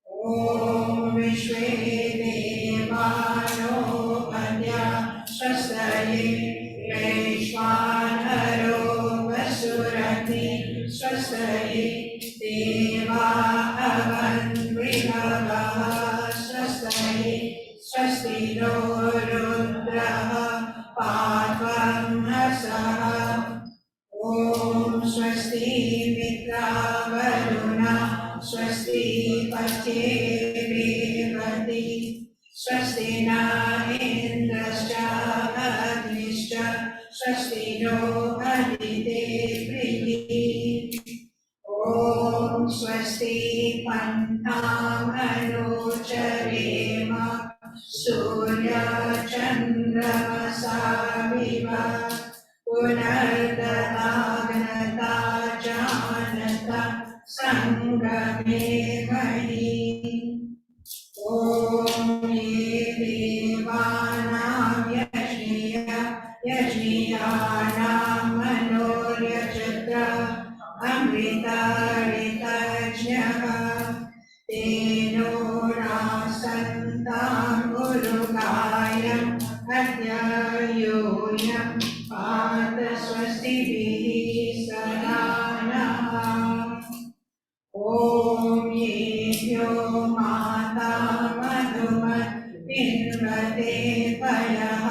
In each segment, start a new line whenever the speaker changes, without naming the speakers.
ॐ विश्वे देवानो अद्या स्वस्तये वैश्वानरो वसुरति स्वस्तये देवा अवन्विभवः स्वस्तये स्वस्ति नो रुद्रः पात्वं हसः ॐ स्वस्ति मित्रावरुणा स्वस्ति पच्येवेवति स्वस्ति न इन्द्रश्च अग्निश्च स्वस्ति नो अदितेभिः ॐ स्वस्ति पन्थामनुचरेम सूर्यचन्द्रमसाविव पुनर्ददाग्नता जानता संगमे महि ॐ ये देवानां यज्ञियानां मनोर्यजत्र अमृतारितज्ञः तेनो रासन्तां उरुगायम् अद्य यूयं पात स्वस्तिभिः सदा नः ॐ येभ्यो माता मधुमत्पिन्वते पयः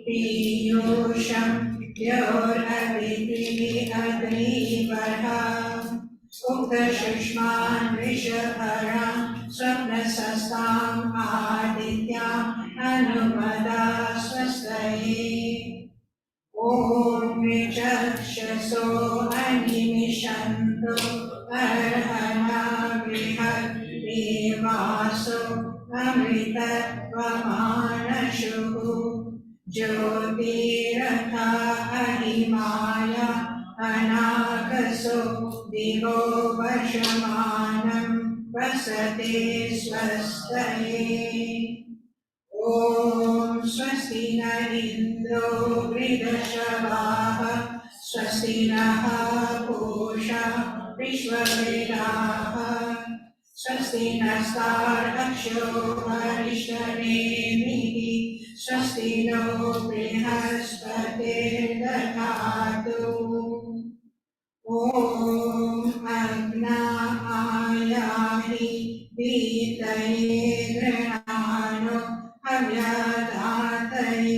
पीयूषं द्योरविधिः अग्निवः उक्तशुष्मान् वृषभरान् स्वप्नसस्ताम् आदित्याम् अनुमदा स्वस्तये ॐ विचक्षसो अनिमिषन्तु अर्हणा बृहद्देवासो अमृतत्वमानशुः ज्योतिरथा अहिमाया अनाकसो दिवो वर्षमानं वसते स्वस्तये ॐ स्वस्ति न इन्द्रो वृषभाः स्वस्ति नः पूषा विश्ववेदाः स्वस्ति नस्तार्क्ष्यो अरिष्टनेमिः स्वस्ति नो बृहस्पतिर्दधातु ॐ अग्नायाहि वीतये गृहाणो अव्यधातये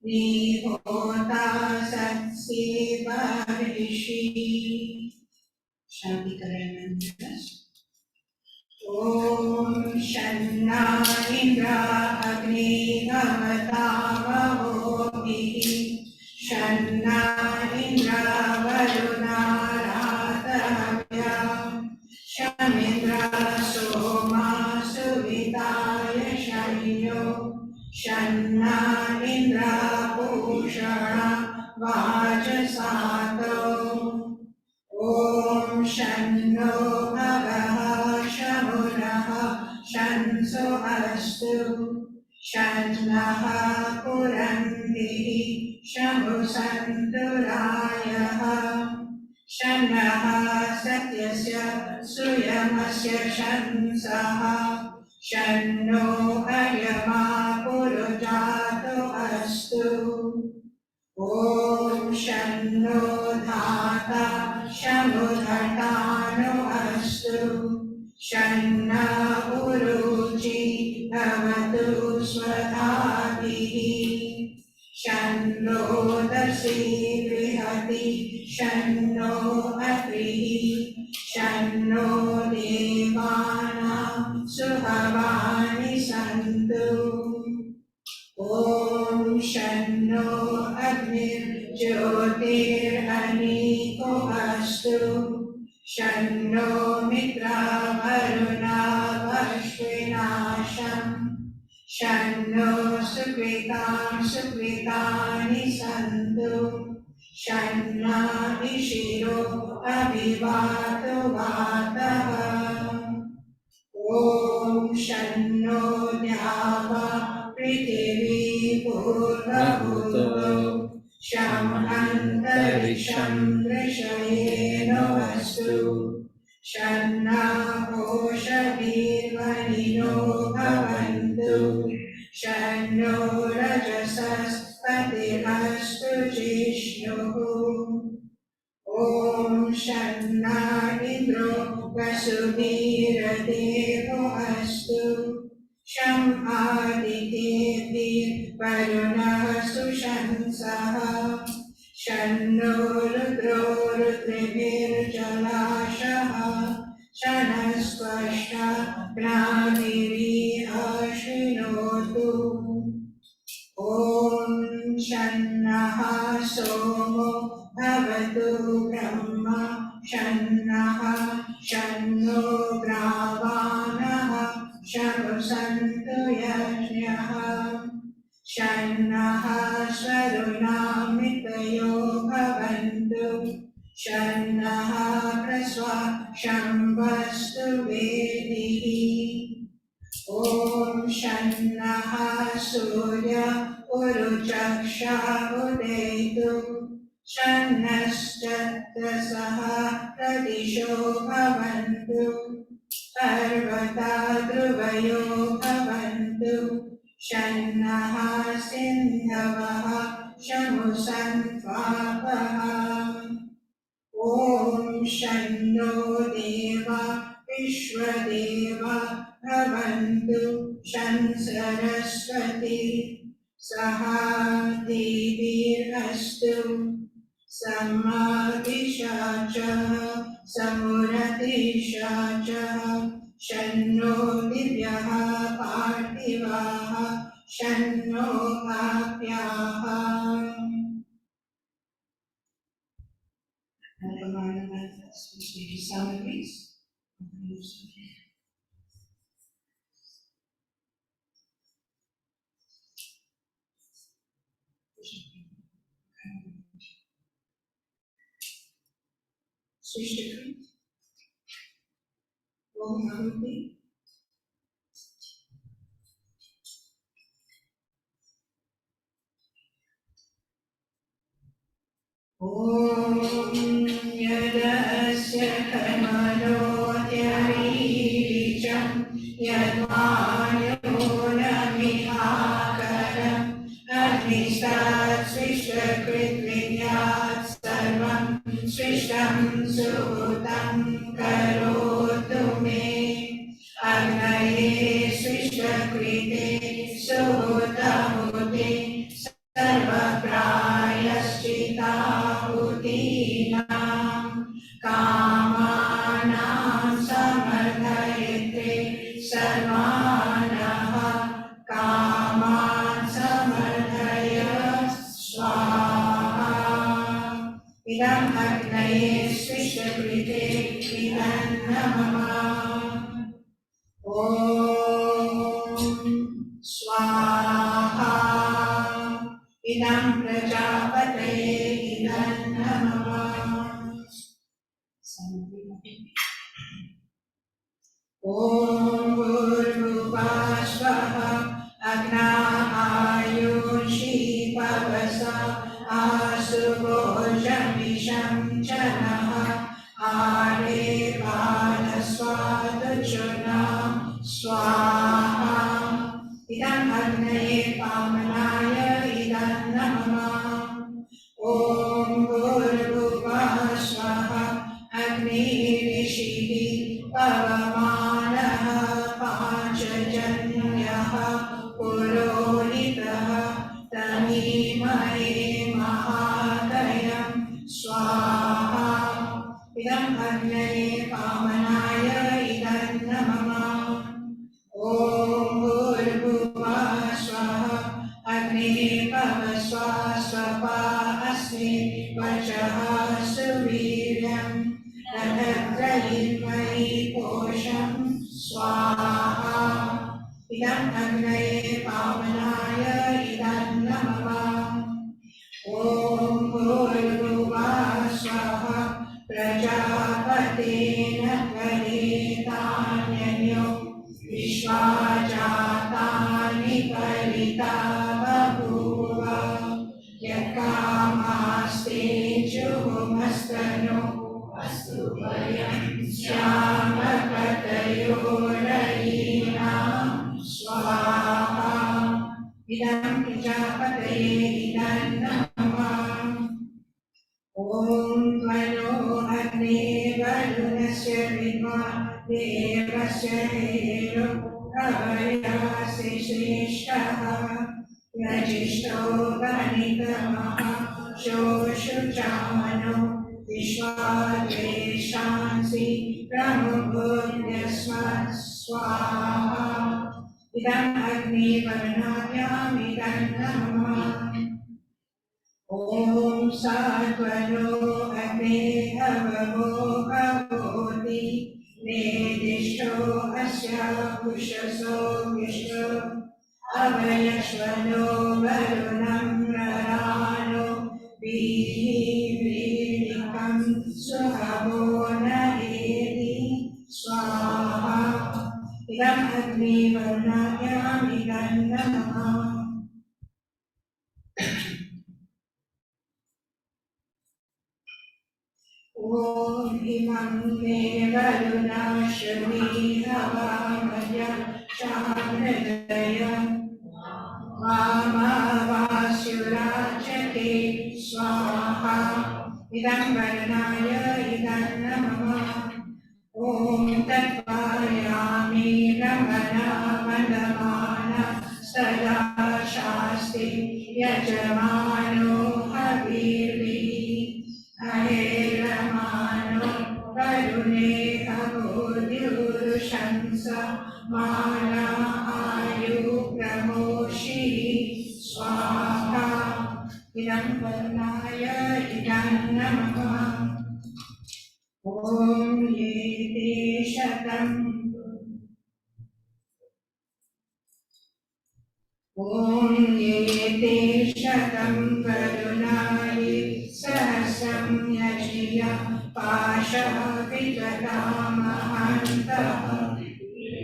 निहोता सत्सि बर्हिषि शान्तिकरण ॐ शन्ना इन्द्र अग्निगमतामहोभिः शन्ना इन्द्र वरुणा रातहव्यम् शमिन्द्र सोमा सुविताय शय्यो शन्ना इन्द्र पूषा वाजसातो ॐ शन्नो भवः शमुनः शंसो अस्तु शन्नः पुरन्दिः शमुसन्तुरायः शन्नः सत्यस्य सुयमस्य शंसः शन्नो अयमा पुरुजातो अस्तु ॐ शन्नो धाता शमुधटानो अस्तु शन्ना उरुचि भवतु स्वधाभिः शन्नो दशी बृहति शन्नो अत्रिः शन्नो देवानां सुहवानि सन्तु ॐ शन्नो अग्निर्ज्योतिरनीको अस्तु शन्नो मित्रवरुणा वश्विनाशम् शन्नो सुकृतानि सन्तु शन्ना इशिरो अभिवातो वातः ॐ शन्नो द्यावा पृथिवी पूर्वभूतो शम् अन्तरिक्षं दृशयेनो अस्तु शन्ना ओषधीर्वनिनो भवन्तु शन्नो रजसस्पतिरस्तु जिष्णुः ॐ शन्ना इन्द्रो वसुधीरदेवो अस्तु शं आदित्येभिर्वरुणः सुशंसः शन्नो रुद्रो रुद्रभिर्जलाशः शनस्त्वष्टा अश्विनोतु ॐ शन्नः सोमो भवतु ब्रह्मा शन्नः शन्नो ग्रावाणः शमसन्तु यज्ञः शन्नः स्वरुणामितयो भवन्तु शन्नः प्रस्वा शम्भस्तु वेदिः ॐ शन्नः सूर्य उरुचक्षा उदेतु शन्नश्चत्रसः प्रदिशो भवन्तु पर्वता ध्रुवयो भवन्तु शन्नः सिन्धवः शमुसन्त्वापः ॐ शन्नो देवा विश्वदेवा भवन्तु शं सरस्वती सहा देवीरस्तु सम्मादिशाचः समुरतिशाचः शन्नो दिव्यः पार्थिवाः शन्नो काव्याः Srishti, Om Maruti, Om Yadasya Kamalotyaricham Yadvayonamihakaram Agnistat Srishtakritvinyat Sarvam Srishtam Sutam Karotu Me Agnaye Srishtakrite Sutamute सर्वप्रायश्चिताहुतीनां कामानां समर्थयते सर्वानः कामान् समर्थय स्वाहा इदम् अग्नये स्विष्टकृते इदं नमः ॐ स्वाहा इदं प्रजापतये इदं नमः ॐ भूर्भुवः स्वः अग्नायुषी पवसा आशुभोजमिषं च नः आरे बालस्वादुचुना स्वाहा इदम् अग्नये पावनाय इदं नमः ॐ भूर्भुवः स्वः अग्निर्षिः पवमानः पाञ्चजन्यः पुरोहितः तमीमहे महादयं स्वाहा इदम् अग्नये पावनाय इदं नमः ॐ भूर्भुवः स्वः अग्निः पवस्व स्वपा अस्मि वचः सुवीर्यं रथत्रयीमयि कोशं स्वाहा इदम् अग्नये पावनाय इदं नमः ॐ भूर्भुवः स्वः प्रजापतेन परितान्यन्यो विश्वा जातानि परिता बभूव यत्कामास्ते जुहुमस्तनो अस्तु श्यामकतयोरयीणां स्वाहा इदं प्रजापतये इदं नमः ॐ त्वनो अग्ने वरुणस्य विद्मः देवस्य हेयो अवयासि श्रेष्ठः यजिष्ठो गणितमः शोषुचामनो विश्वाद्वेषांसि प्रमुखोऽन्यस्मत् स्वाहा इदम् अग्निवर्णाभ्यामिदं नमः ॐ सात्वनो अग्ने हवमो हवोति नेदिष्टो अस्य पुषसो विष्णु अवयश्वनो वरुणं ररानो वीहिवीलिकं सुहवो न एति स्वाहा इदम् अग्निवर्णाभ्यामिदं नमः ॐ इमं मे वरुणाश्वमी हवामय शामृदय वामावास्युराजते स्वाहा इदं वरुणाय इदं नमः ॐ तत्त्वायामि रमणा वन्दमाना सदा शास्ति यजमानो हवीर्भिः अहेरमानो वरुणे अभूद्युरुशंस माना आयुप्रमोषिः स्वाहा इदं वरुणाय इदं नमः ॐ ये ते शतम् ॐ ये ते शतं वरुणानि सहस्रं यजिय पाशः विदधामहन्तः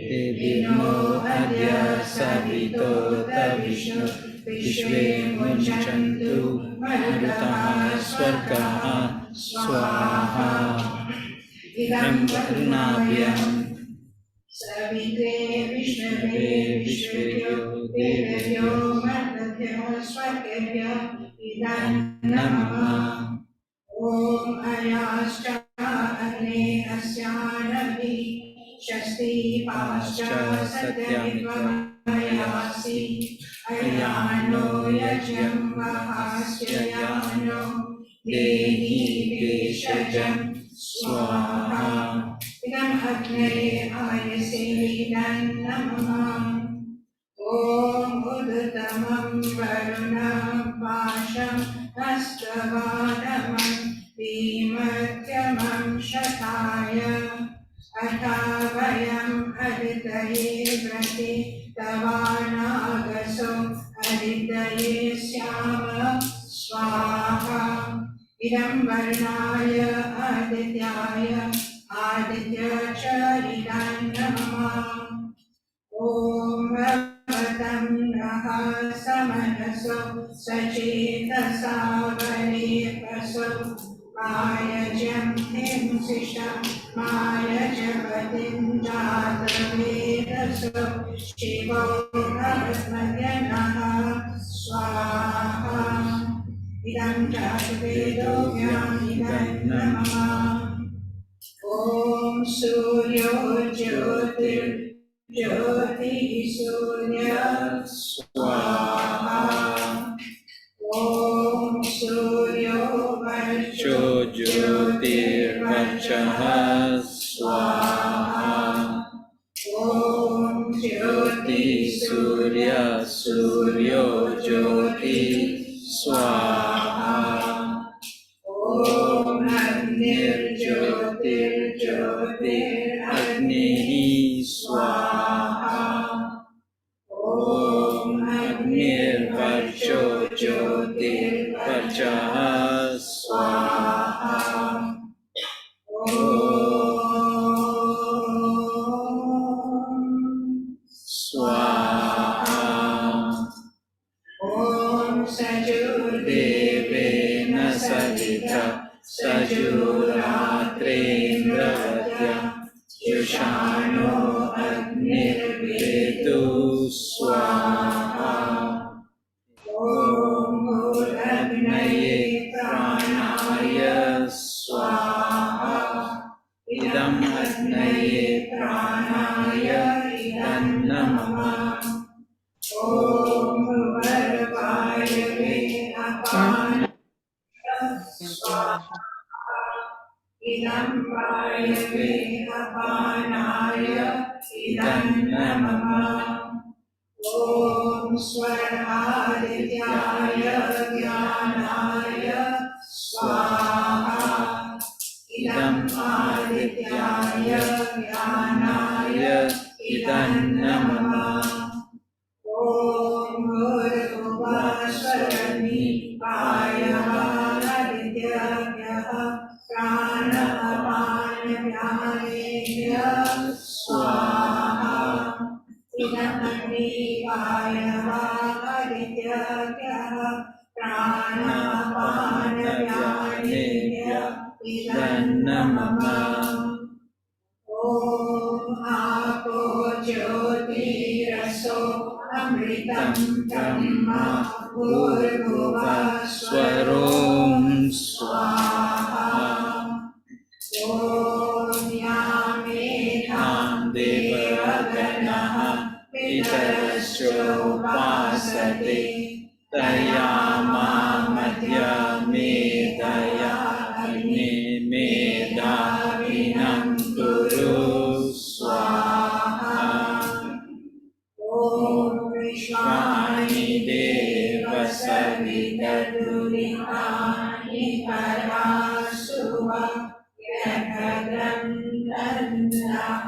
तेभिर्नो अद्य सवितोत विष्णु विश्वे मुञ्चन्तु मरुतः स्वर्गः स्वाहा इदं वरुणाभ्यं सवित्रे विष्णवे विश्वेभ्यो देवेभ्यो मरुद्भ्यो स्वर्गेभ्यो इदं नमः ॐ अयाश्च अग्ने अस्यानभि षष्ठी पाश्च सत्यमित्वमयासि अयानो यज्ञं वहास्य यानो देहि भेषजं स्वाहा इदम् अग्नये आयसे इदं नमः ॐ उदतमं वरुणं पाशं हस्तवादमं भीमत्यमं शताय अथा वयम् अदितये व्रते तवानागसो अदितये स्याम स्वाहा इदं वर्णाय आदित्याय आदित्य च इदं नमः ॐ भवतं नः समनसो सचेतसा वरेपसो मायजं हिंसिषं मायजपतिं जातवेदसो शिवो भवत्मयनः स्वाहा इदं जातवेदोऽभ्याम् इदं नमः ॐ सूर्यो ज्योतिर्ज्योतिः सूर्यः स्वाहा ॐ सूर्यो वर्चो ज्योतिर्वर्चः स्वाहा ॐ ज्योतिः सूर्यः सूर्यो ज्योतिः स्वाहा ॐ अग्निर्ज्योतिर्ज्योतिरग्निः स्वाहा ॐ अग्निर्वर्चो ज्योतिर्वर्चः स्वाहा ॐ स्वाहा ॐ सजुर्देवेन Savita सजुरात्रेन्द्र Shano Agnivedu Swaha Om Agnaye Pranaya Swaha Idam Agnaye Pranaya Idam Namah Om Bhagavate Apana Swaha Idam Bhagavate Apanaya Idam Namah Om Swaradityaya Jnanaya Swaha Idam Adityaya Jnanaya Idam Namah Om Bhurvasvarani Payavadityaya Pranapamanyamya Swaha Idamani Payavadityaya Pranapamanyamya Idam Namah Om Apo Jyoti Raso Amritam Brahma Bhurbuva Swarom Swaha Om Yame Tham Devaganaha Vitarasyo Vasate Tayama Madhya Medaya Agni Medavinam Kuru Swaha Om Vishwani Deva Savidadurihani Parasuva Yakadam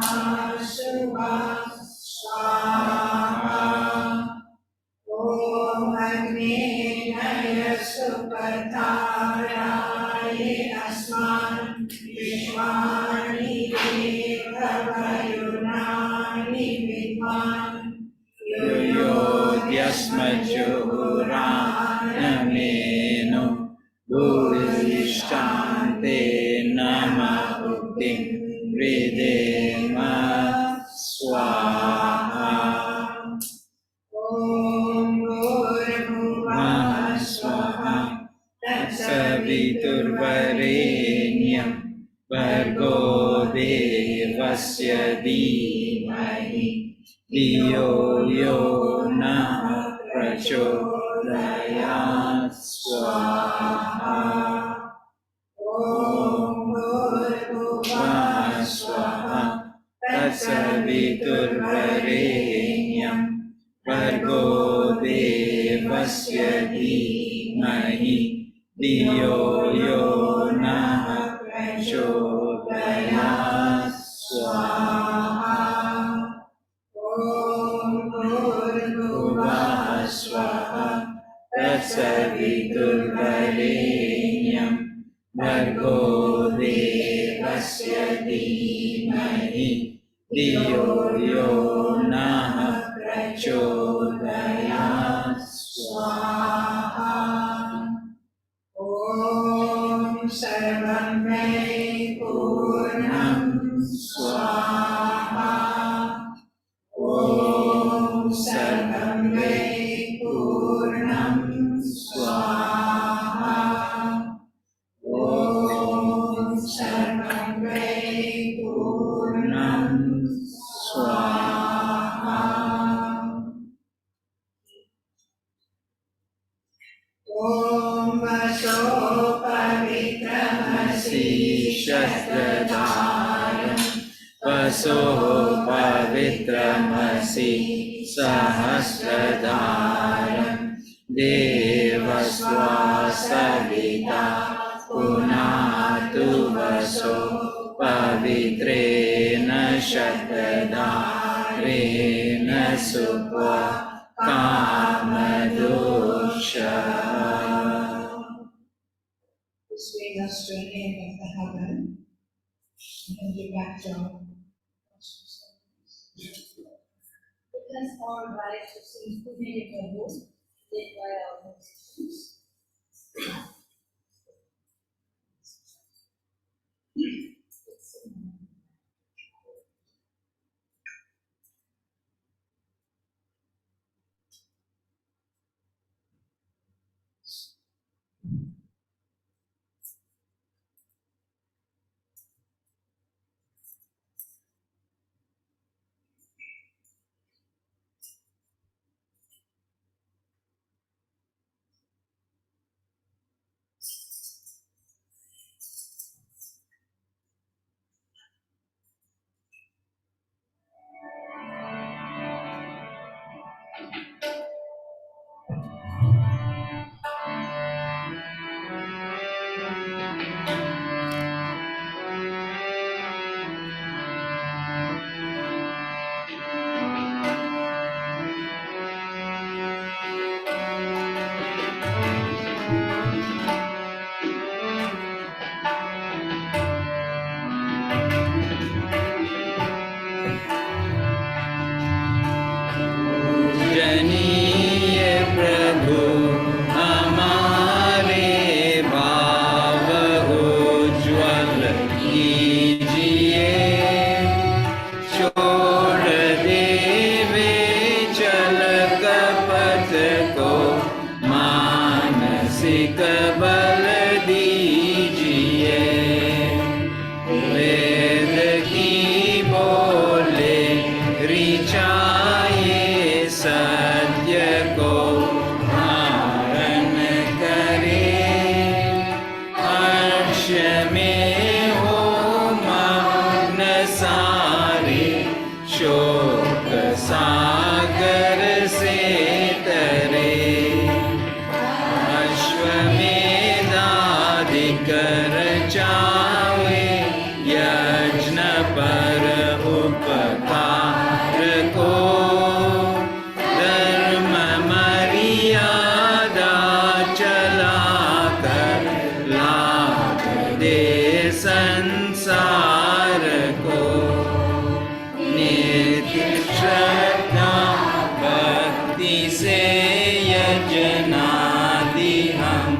Nahasuva Swaha Om Agni Naya Supataraye Asman Vishwani Deva Vayunani Vidman Yo Dyasmajurana Meno Bhuvishante Nama Uktim Videma Swaha Om Bhurvuvah Swaha Tatsaviturvarenyam Bhargo Devasya Dhimahi Dhiyo Yo Nah Prachodayat Swaha Om Bhurvuvah Swaha Tatsaviturvarenyam Bhargo Devasya Dhimahi Dhiyo Yo Nah Prachodayat Swaha Om Bhurvuvah Swaha Tatsaviturvarenyam Bhargo Devasya Dhimahi Dhiyo Yo Nah Prachodayat Swaha Om Sarvam Ve Purnam Swaha Om Sarvam Ve Purnam Swaha Om Sarvam Ve Purnam Swaha Om Vaso Pavitramasi Shastradharam Vaso Pavitramasi Sahasradharam Devasvasavita Punatu Vaso Pavitrena Shastradharena Supva Kamadosha. This brings us to an end of the Havan and the backdrop. Let's all rise to sing Pune Prabhu, led by our musicians.
सारे शोक सागर से तरे अश्वमेधाधिक रचावे यज्ञ पर उपकार को धर्म मर्यादा चला कर लाभ दे संसार को नित्य श्रद्धा भक्ति से यजनादि हम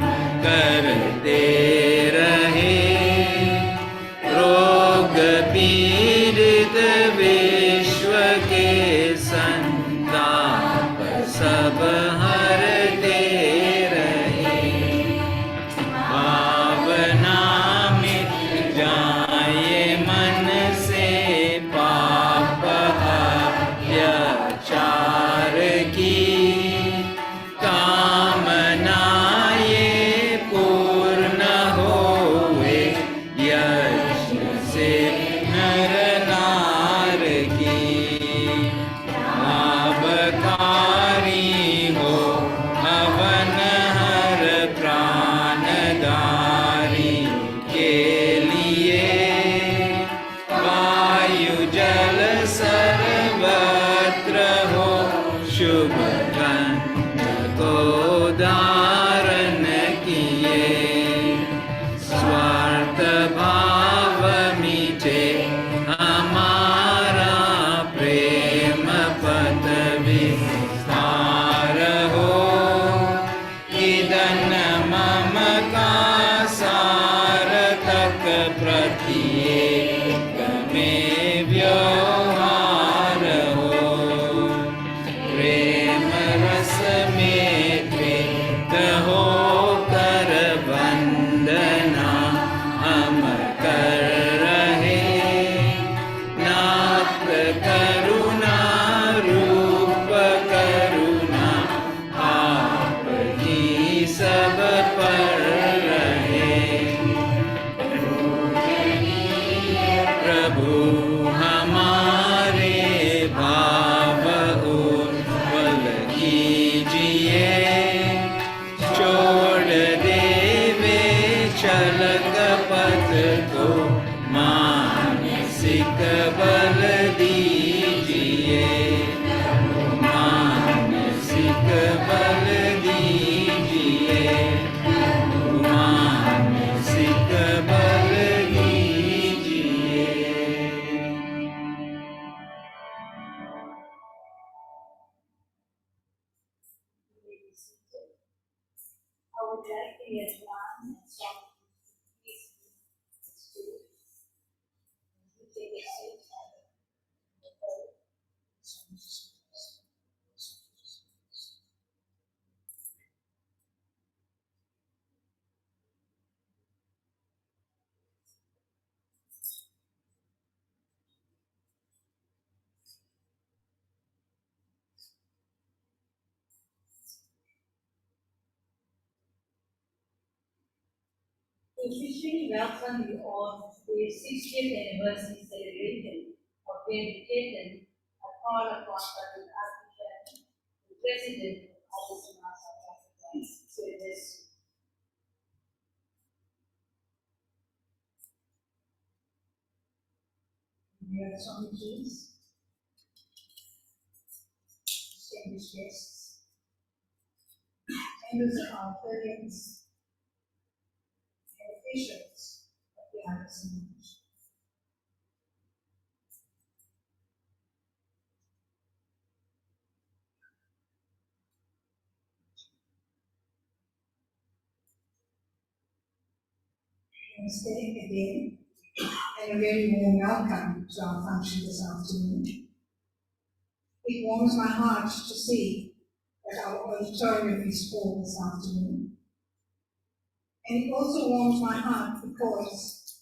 करते रहे रोग पीड़ित विश्व के संताप सब हरते रहे भावना मिट जाए मन से पाप अत्याचार की कामनाएं पूर्ण होए यज्ञ से नर नार की लाभकारी हो हवन हर प्राणदारी के लिए वायु जल सर्वत्र हो शुभ गंध को धारण किए स्वार्थ भाव मिटे हमारा प्रेम पद विस्तार हो इदन मम का सारथक प्रत्येक में व्यवहार हो प्रेम रस में द्वित हो कर वंदना हम कर रहे नाथ करुणा रूप करुणा आपकी सब पर रहे प्रभु हमारे भाव उज्ज्वल कीजिए छोड़ देवे छल कपट को मानसिक बल दीजिए मानसिक बल दीजिए मानसिक बल दीजिए
I would like to get one song, please. Take a seat. Officially welcome you all to the 60th anniversary celebration of Niketan, a call upon President Architect, the President of ASSA South Africa, to address you. We have some issues. Distinguished guests, members of our audience, and officials of the ASSA Movement. Namaste again, and a very warm welcome to our function this afternoon. It warms my heart to see that our auditorium is full this afternoon. And it also warms my heart because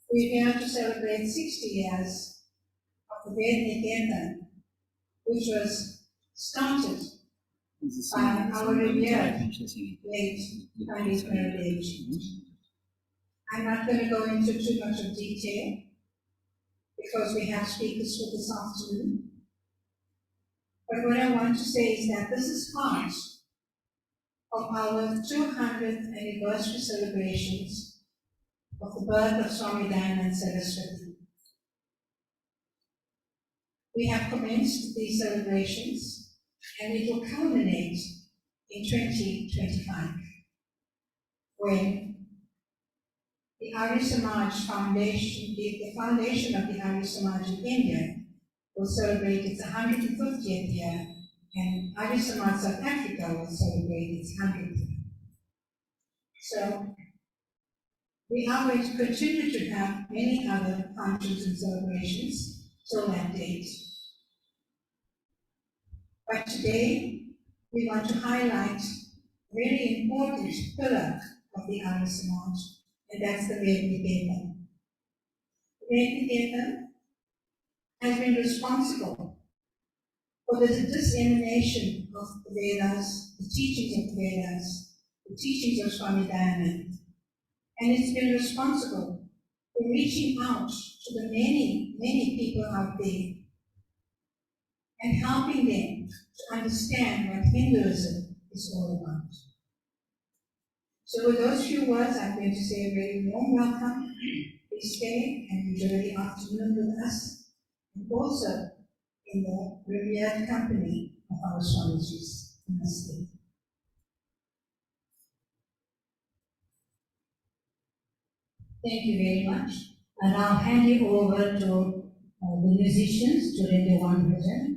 we're here to celebrate 60 years of the Niketan, which was started by our revered late Pandit Devji. I'm not going to go into too much of detail because we have speakers for this afternoon. But what I want to say is that this is part of our 200th anniversary celebrations of the birth of Swami Dayananda Saraswati. We have commenced these celebrations and it will culminate in 2025 when the Arya Samaj Foundation, the foundation of the Arya Samaj in India, will celebrate its 150th year, and Arya Samaj South Africa will celebrate its 100th year. So we are going to continue to have many other functions and celebrations till that date. But today, we want to highlight a very important pillar of the Arya Samaj, and that's the Niketan. The Niketan has been responsible for the dissemination of the Vedas, the teachings of the Vedas, the teachings of Swami Dayananda. And it's been responsible for reaching out to the many, many people out there and helping them to understand what Hinduism is all about. So with those few words, I'm going to say a very warm welcome. Please stay and enjoy the afternoon with us, and also in the revered company of our Swamijis. Namaste.
Thank you very much. And I'll hand you over to the musicians to render one bhajan.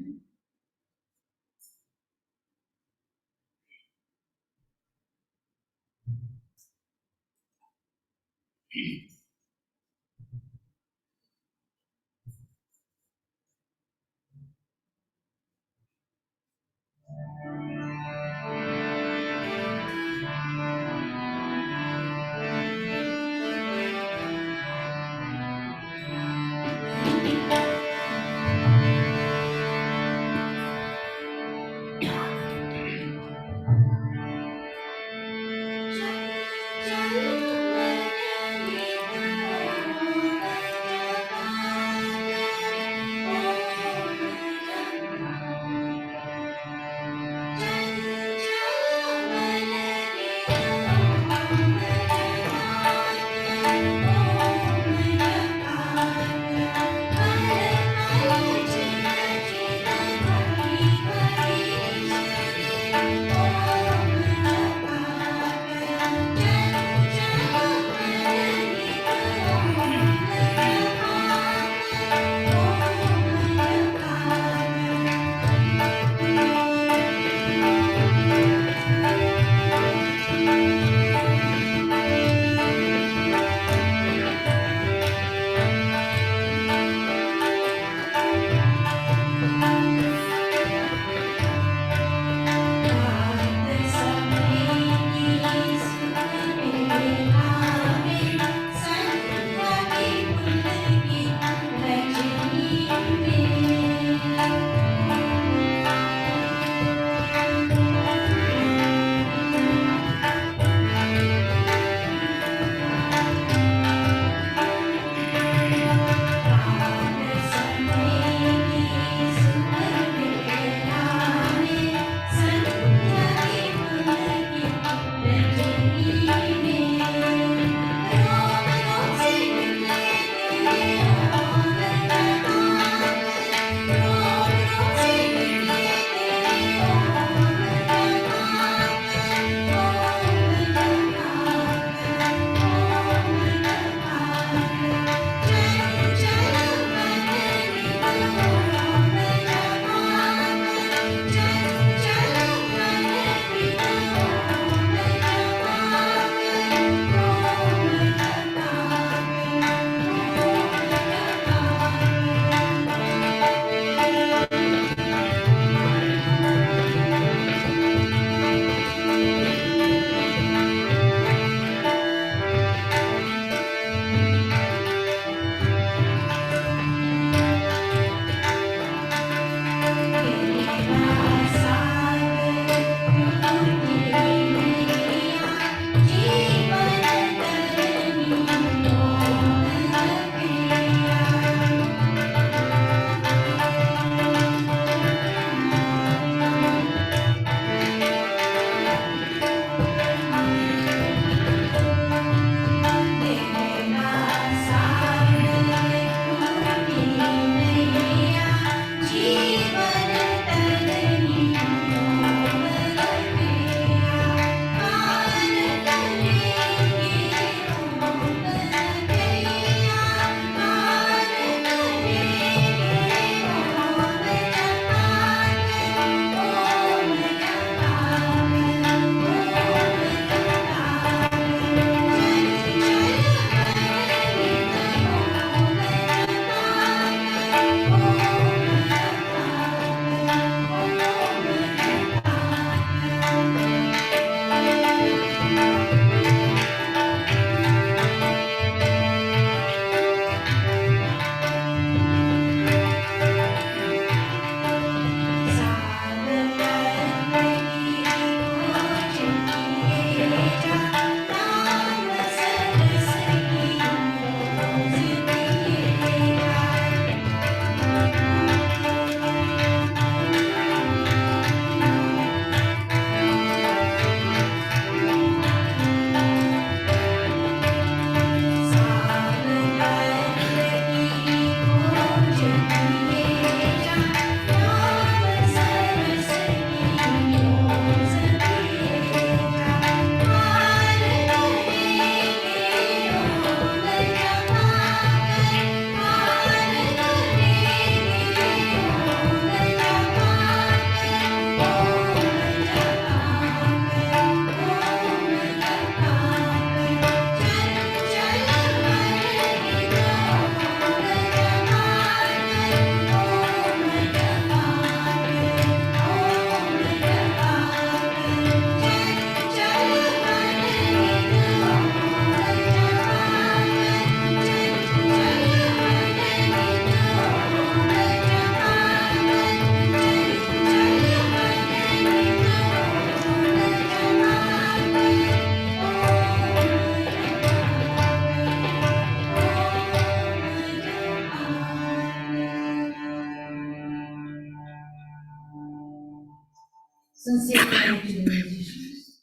Sincere thanks to the musicians.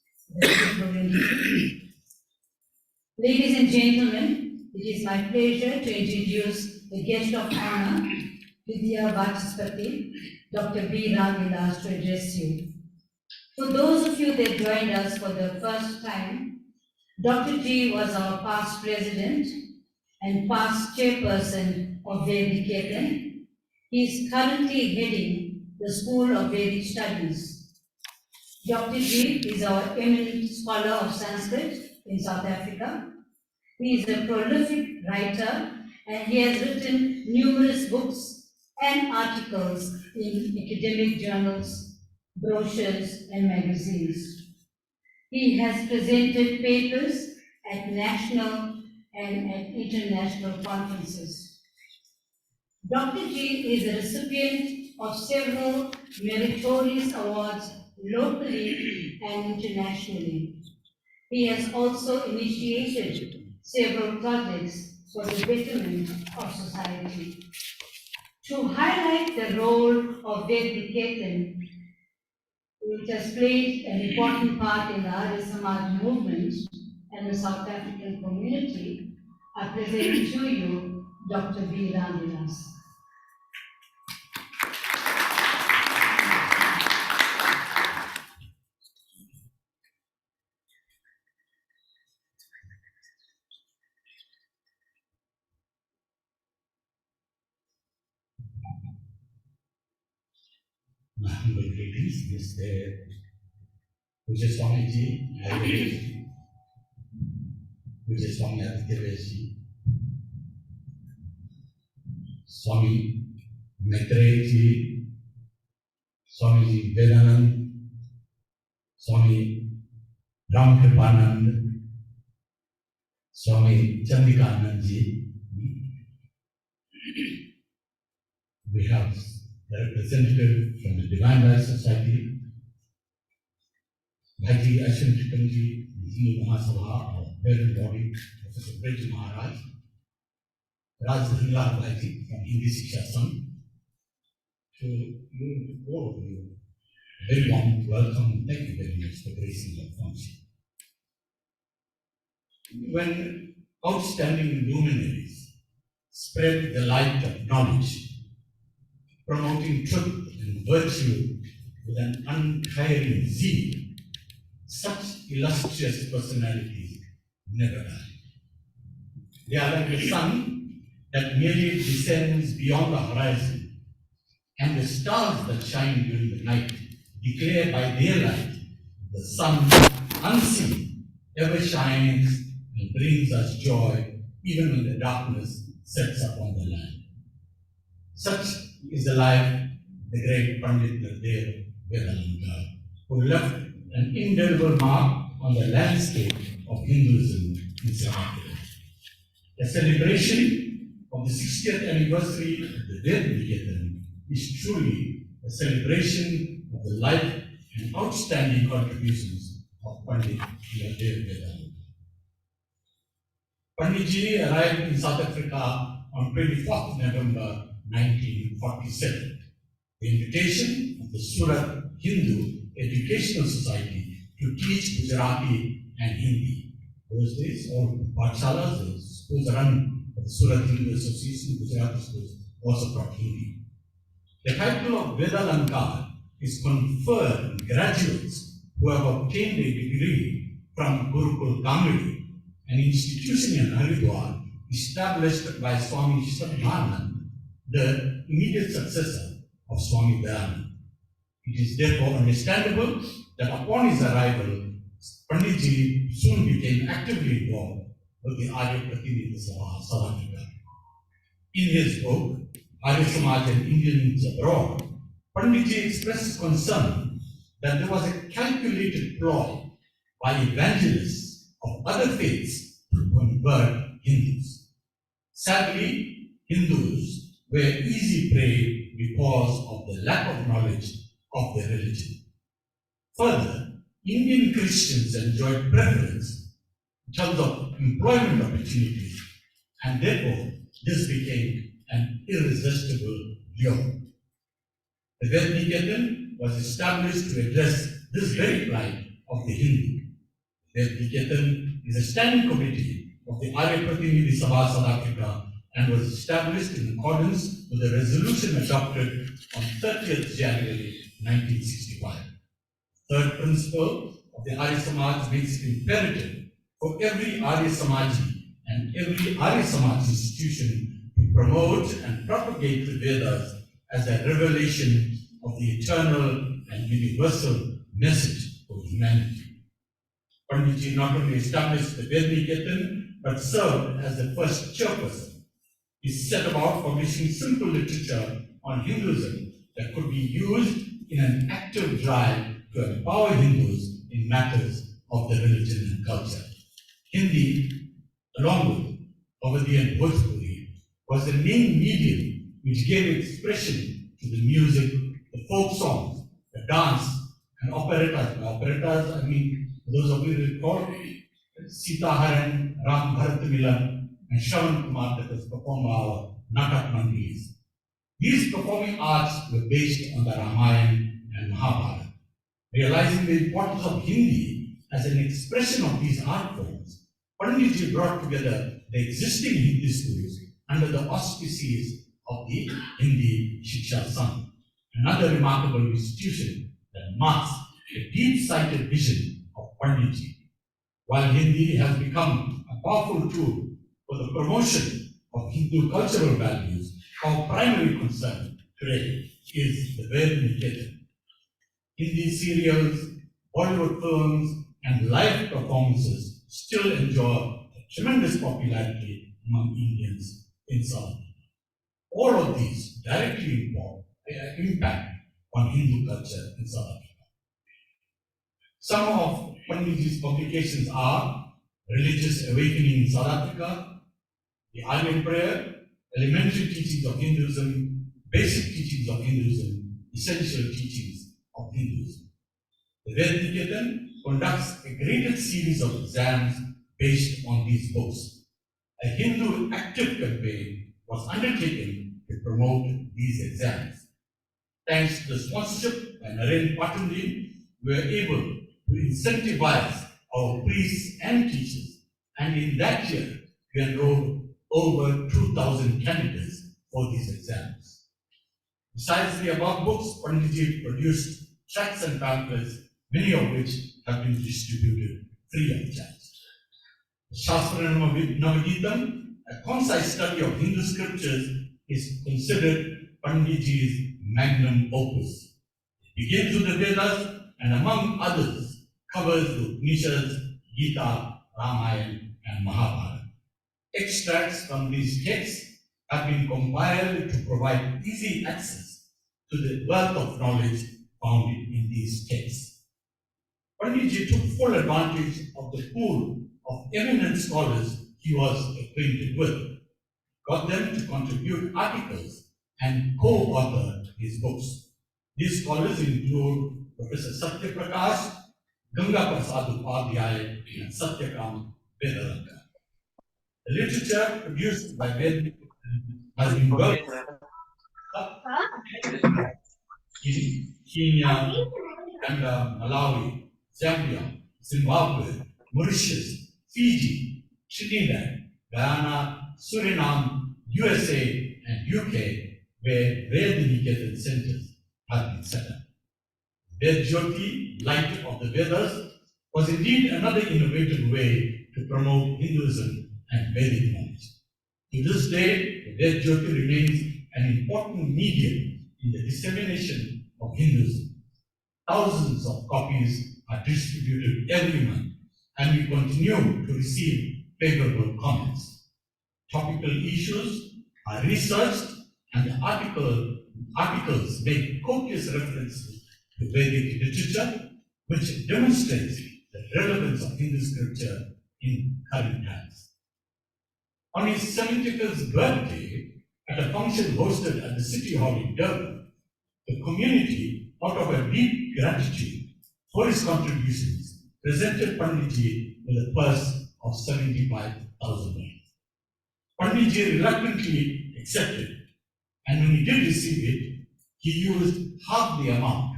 Ladies and gentlemen, it is my pleasure to introduce the guest of honor, Vidya Vachaspati, Dr. B. Ravidas, to address you. For those of you that joined us for the first time, Dr. G was our past president and past chairperson of Niketan. He is currently heading the School of Vedic Studies. Dr. G is our eminent scholar of Sanskrit in South Africa. He is a prolific writer and he has written numerous books and articles in academic journals, brochures, and magazines. He has presented papers at national and at international conferences. Dr. G is a recipient of several meritorious awards locally and internationally. He has also initiated several projects for the betterment of society. To highlight the role of Niketan, which has played an important part in the ASSA movement and the South African community, I present to you Dr. B. Ravidas.
My humble greetings this day, which is Swamiji, Ayurvedi, which is Swami Adityaveshi, Swami Maitreji, Swamiji Vedanand, Swami Ramkripanand, Swami Chandikanandji. We have the representative from the Divine Life Society, Bhaji Ashwin Chikanji, the Hindu Mahasabha, our parent body, Professor Breji Maharaj, Raj Dhilal Bhaji from Hindi Siksha Sangh. To you, all of you, very warm welcome and thank you very much for gracing your function. When outstanding luminaries spread the light of knowledge, promoting truth and virtue with an untiring zeal, such illustrious personalities never die. They are like the sun that merely descends beyond the horizon, and the stars that shine during the night declare by their light the sun unseen ever shines and brings us joy even when the darkness sets upon the land. Such is the life the great Pandit Nardev Vedananda, who left an indelible mark on the landscape of Hinduism in South Africa. The celebration of the 60th anniversary of the Ved Niketan is truly a celebration of the life and outstanding contributions of Pandit Nardev Vedananda. Panditji arrived in South Africa on 24th November 1947. The invitation of the Surat Hindu Educational Society to teach Gujarati and Hindi. Those days, all Pathshalas, the schools run by the Surat Hindu Association, Gujarati schools also taught Hindi. The title of Vedalankar is conferred on graduates who have obtained a degree from Gurukul Kamili, an institution in Haridwar established by Swami Shraddhanand, the immediate successor of Swami Dayananda. It is therefore understandable that upon his arrival, Panditji soon became actively involved with the Arya Pratinidhi Sabha of South Africa. In his book, Arya Samaj and Indians Abroad, Panditji expressed concern that there was a calculated ploy by evangelists of other faiths to convert Hindus. Sadly, Hindus were easy prey because of the lack of knowledge of their religion. Further, Indian Christians enjoyed preference in terms of employment opportunities, and therefore this became an irresistible lure. The Ved Niketan was established to address this very plight of the Hindu. The Niketan is a standing committee of the Arya Pratinidhi Sabha South Africa and was established in accordance with the resolution adopted on 30th January 1965. Third principle of the Arya Samaj makes it imperative for every Arya Samaji and every Arya Samaj institution to promote and propagate the Vedas as a revelation of the eternal and universal message for humanity. Panditji not only established the Ved Niketan, but served as the first chairperson. He set about publishing simple literature on Hinduism that could be used in an active drive to empower Hindus in matters of the religion and culture. Hindi, along with Awadhi and Bhojpuri, was the main medium which gave expression to the music, the folk songs, the dance, and operettas. By operettas, I mean, those of you who recall, Sita Haran, Ram Bharat Milan, and Shravan Kumar that was performed by our Natak Mandiris. These performing arts were based on the Ramayana and Mahabharata. Realizing the importance of Hindi as an expression of these art forms, Panditji brought together the existing Hindi schools under the auspices of the Hindi Shiksha Sangh, another remarkable institution that marks the deep-sighted vision of Panditji. While Hindi has become a powerful tool for the promotion of Hindu cultural values, our primary concern today is the Ved Niketan. Hindi serials, Bollywood films, and live performances still enjoy tremendous popularity among Indians in South Africa. All of these directly impact on Hindu culture in South Africa. Some of Panditji's publications are Religious Awakening in South Africa, The Aryan Prayer, Elementary Teachings of Hinduism, Basic Teachings of Hinduism, Essential Teachings of Hinduism. The Ved Niketan conducts a graded series of exams based on these books. A Hindu active campaign was undertaken to promote these exams. Thanks to the sponsorship by Naren Patundi, we were able to incentivize our priests and teachers, and in that year, we enrolled over 2,000 candidates for these exams. Besides the above books, Panditji produced tracts and pamphlets, many of which have been distributed free of charge. Shastra Niketan, a concise study of Hindu scriptures, is considered Panditji's magnum opus. It begins with the Vedas and, among others, covers the Upanishads, Gita, Ramayana, and Mahabharata. Extracts from these texts have been compiled to provide easy access to the wealth of knowledge found in these texts. Panditji took full advantage of the pool of eminent scholars he was acquainted with, got them to contribute articles, and co-author his books. These scholars include Professor Satya Prakash, Ganga Prasad Upadhyay, and Satyakam Vedaranka. The literature produced by Ved has been worked in Kenya, Uganda, Malawi, Zambia, Zimbabwe, Mauritius, Fiji, Trinidad, Guyana, Suriname, USA, and UK, where Ved Niketan centers have been set up. Ved Jyoti, Light of the Vedas, was indeed another innovative way to promote Hinduism and Vedic knowledge. To this day, the Ved Jyoti remains an important medium in the dissemination of Hinduism. Thousands of copies are distributed every month, and we continue to receive favorable comments. Topical issues are researched, and the articles make copious references to Vedic literature, which demonstrates the relevance of Hindu scripture in current times. On his 75th birthday, at a function hosted at the City Hall in Durban, the community, out of a deep gratitude for his contributions, presented Panditji with a purse of 75,000 rands. Panditji reluctantly accepted, and when he did receive it, he used half the amount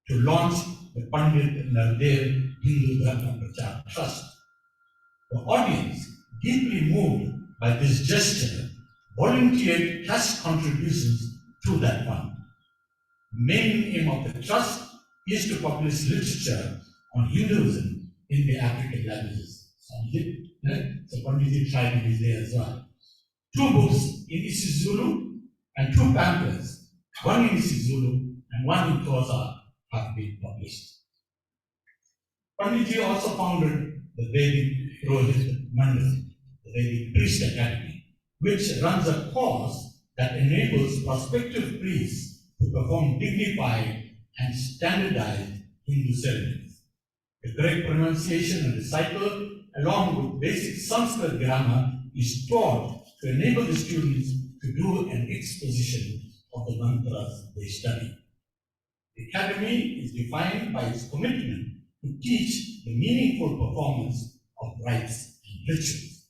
to launch the Pandit Nardev Hindu Dharma Prachar Trust. The audience, deeply moved by this gesture, volunteered cash contributions to that fund. The main aim of the trust is to publish literature on Hinduism in the African languages. So Panditji tried to be there as well. 2 books in isiZulu and 2 pamphlets, one in isiZulu and one in Xhosa, have been published. Panditji also founded the Vedic Purohit Mandal, the Vedic Priest Academy, which runs a course that enables prospective priests to perform dignified and standardized Hindu ceremonies. The correct pronunciation and recital, along with basic Sanskrit grammar, is taught to enable the students to do an exposition of the mantras they study. The academy is defined by its commitment to teach the meaningful performance of rites and rituals,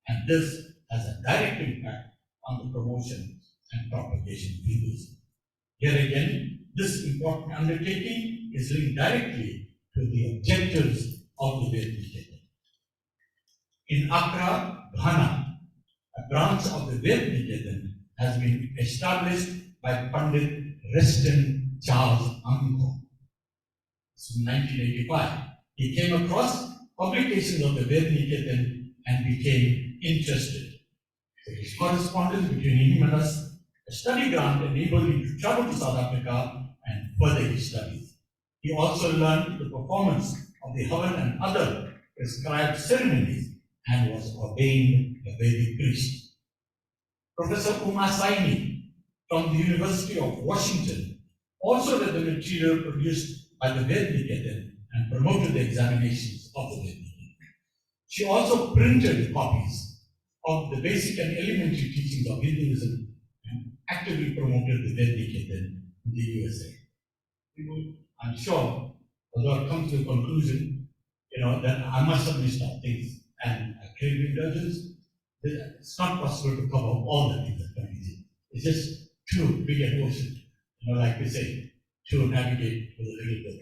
and this has a direct impact on the promotion and propagation of Hinduism. Here again, this important undertaking is linked directly to the objectives of the Niketan. In Accra, Ghana, a branch of the Niketan has been established by Pandit Reston Charles Anko. In 1985, he came across publications of the Niketan and became interested. So his correspondence between him and us, a study grant enabled him to travel to South Africa and further his studies. He also learned the performance of the Havan and other prescribed ceremonies and was ordained a Vedic priest. Professor Uma Saini from the University of Washington also read the material produced by the Niketan and promoted the examinations of the Niketan. She also printed copies of the basic and elementary teachings of Hinduism and actively promoted the Niketan in the USA. I'm sure, although I've come to the conclusion, that I must have missed out things, and I crave indulgence. It's not possible to cover all the things that Panditji. It's just too big an ocean, like we say, to navigate with a little bit.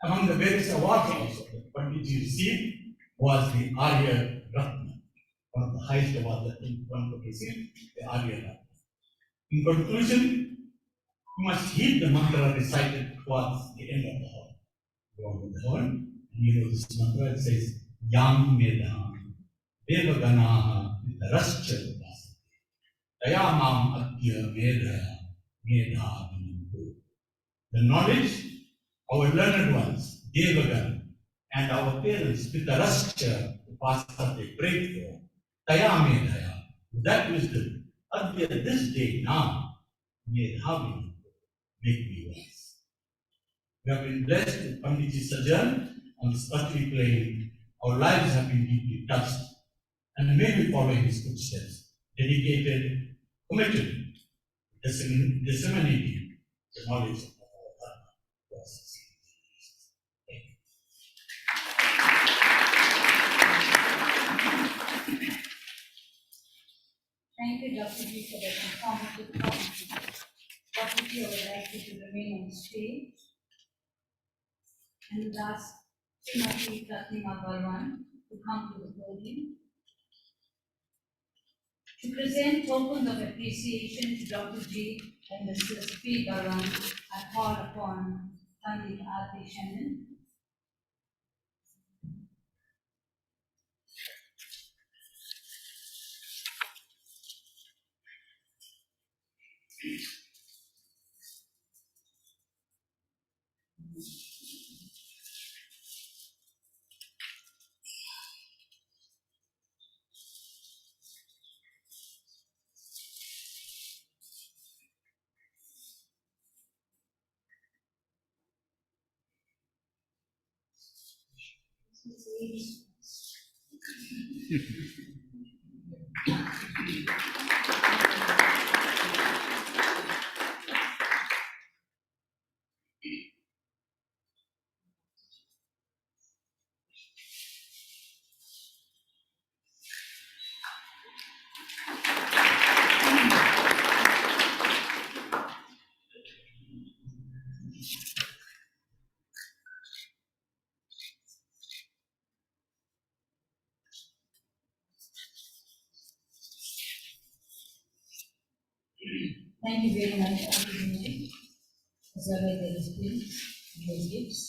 Among the various awards also that Panditji received was the Arya Ratna, one of the highest awards that one could receive, the Arya Ratna. In conclusion, you must heed the mantra recited towards the end of the horn. Go on with the horn, and this mantra, it says, Yam Medam, Devaganaha, Rascha Vasati, Dayamam Adya Medha, Medha Vinambu. The knowledge, our learned ones, Devagan, and our parents, Pitarascha, Upasate, prayed for, Dayame Daya, that wisdom, Adya, this day now, Medha Vinambu. Make me wise. We have been blessed with Panditji's sojourn on this earthly plane. Our lives have been deeply touched, and may we follow his footsteps, dedicated, committed, disseminating the knowledge of our Dharma to us.
Thank you, Dr. G, for that informative comment. Dr. G, I would like you to remain on stage and ask Srimati Pratima Balwan to come to the podium to present tokens of appreciation to Dr. G and Mrs. P. Balwan are called upon Pandit R.P. Shannon. Thank you very much, Auntie, as well as the display, gifts.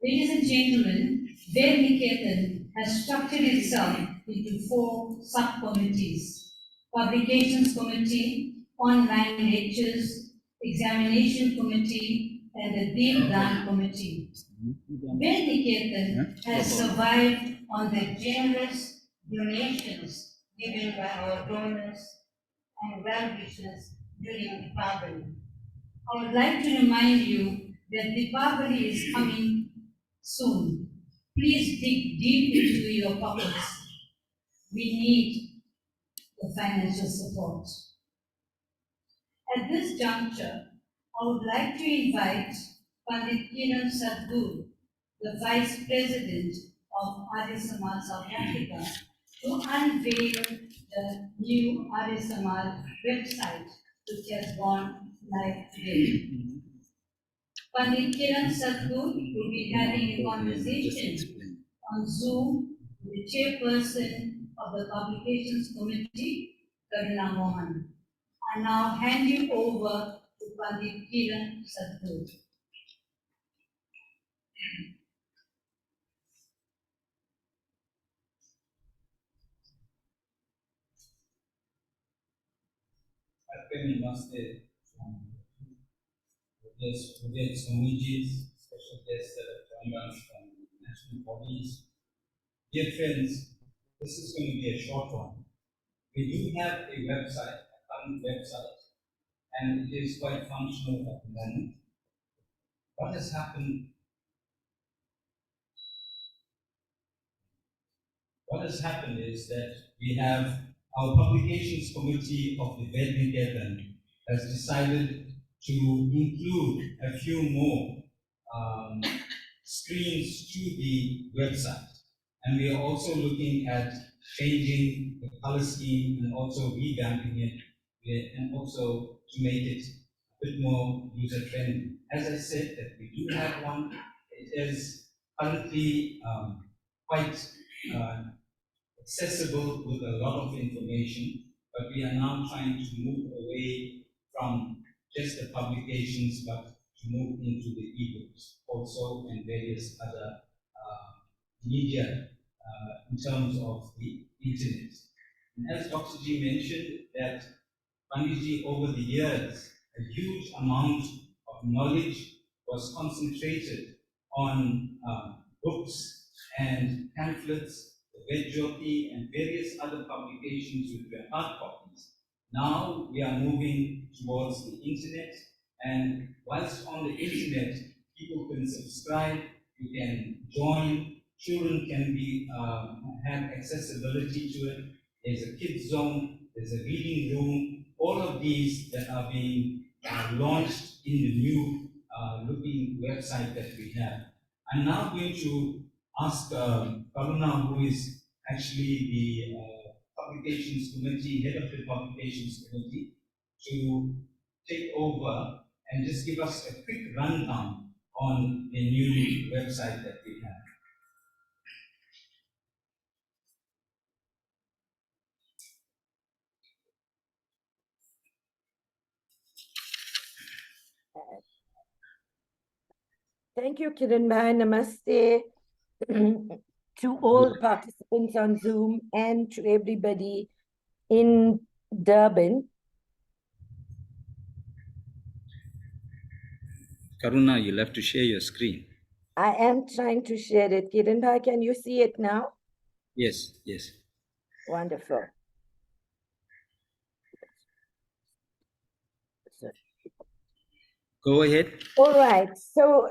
Ladies and gentlemen, Ved Niketan has structured itself into 4 sub-committees: Publications Committee, Online Lectures, Examination Committee, and the Deep Grant Committee. Ved Niketan has survived on the generous donations given by our donors and well-wishers during Deepavali. I would like to remind you that Deepavali is coming soon. Please dig deep into your pockets. We need the financial support. At this juncture, I would like to invite Pandit Kiran Sadhguru, the Vice President of Arya Samaj South Africa, to unveil the new Arya Samaj website, which has gone live today. Pandit Kiran Sadhguru will be having a conversation on Zoom with the chairperson of the Publications Committee, Karuna Mohan. I now hand you over to Pandit Kiran Sadhguru.
Namaste. With committees, special guests that have joined us from national bodies. Dear friends, this is going to be a short one. We do have a website, a current website, and it is quite functional at the moment. What has happened? What has happened is that we have our publications committee of the Ved Niketan has decided to include a few more screens to the website. And we are also looking at changing the color scheme and also revamping it and also to make it a bit more user-friendly. As I said, that we do have one. It is currently quite accessible with a lot of information, but we are now trying to move away from just the publications, but to move into the ebooks also and various other media in terms of the internet. And as Dr. G mentioned, that Panditji over the years, a huge amount of knowledge was concentrated on books and pamphlets, the Ved Jyoti, and various other publications which were hard copies. Now we are moving towards the internet, and whilst on the internet, people can subscribe, you can join, children can be have accessibility to it. There's a kids zone, there's a reading room, all of these that are being launched in the new looking website that we have. I'm now going to ask Karuna, who is actually the Publications Committee, head of the Publications Committee, to take over and just give us a quick rundown on the new website that we have.
Thank you, Kiran Bhai. Namaste to all participants on Zoom and to everybody in Durban.
Karuna, you'll have to share your screen.
I am trying to share it. Kiran Bhai, can you see it now?
Yes, yes.
Wonderful.
Go ahead.
All right. So,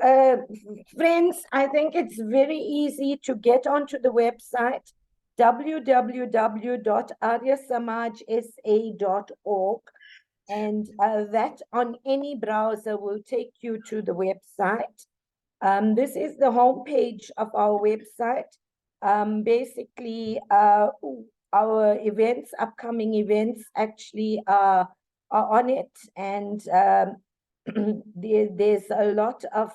friends, I think it's very easy to get onto the website www.aryasamajsa.org, and that on any browser will take you to the website. This is the homepage of our website. Basically, our events, upcoming events, actually are on it, and there's a lot of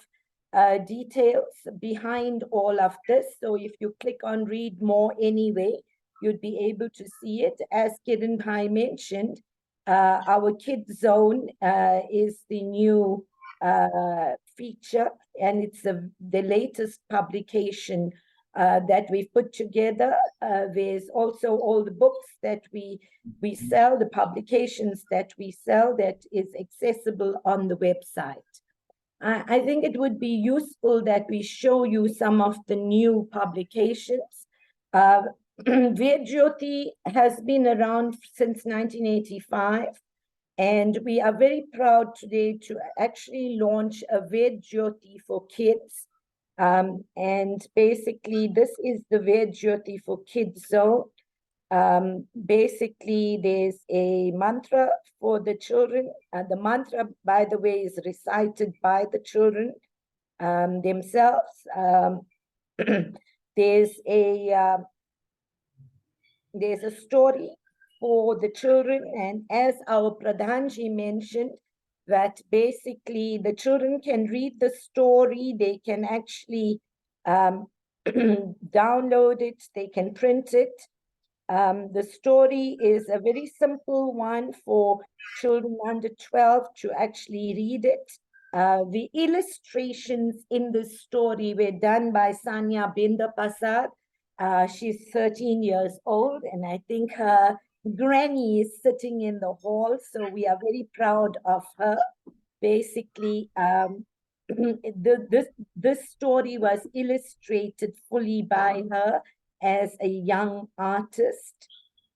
details behind all of this. So if you click on read more anyway, you'd be able to see it. As Kiran Bhai mentioned, Our Kids Zone is the new feature, and it's the latest publication that we've put together. There's also all the books that we sell, the publications that we sell, that is accessible on the website. I think it would be useful that we show you some of the new publications. Jyoti has been around since 1985, and we are very proud today to actually launch a Jyoti for kids. And basically, this is the Jyoti for Kids Zone. Basically, there's a mantra for the children. The mantra, by the way, is recited by the children themselves. There's a story for the children, and as our Pradhanji mentioned, that basically the children can read the story, they can actually download it, they can print it. The story is a very simple one for children under 12 to actually read it. The illustrations in this story were done by Sanya Binda Prasad. She's 13 years old, and I think her granny is sitting in the hall, so we are very proud of her. Basically, this story was illustrated fully by her as a young artist.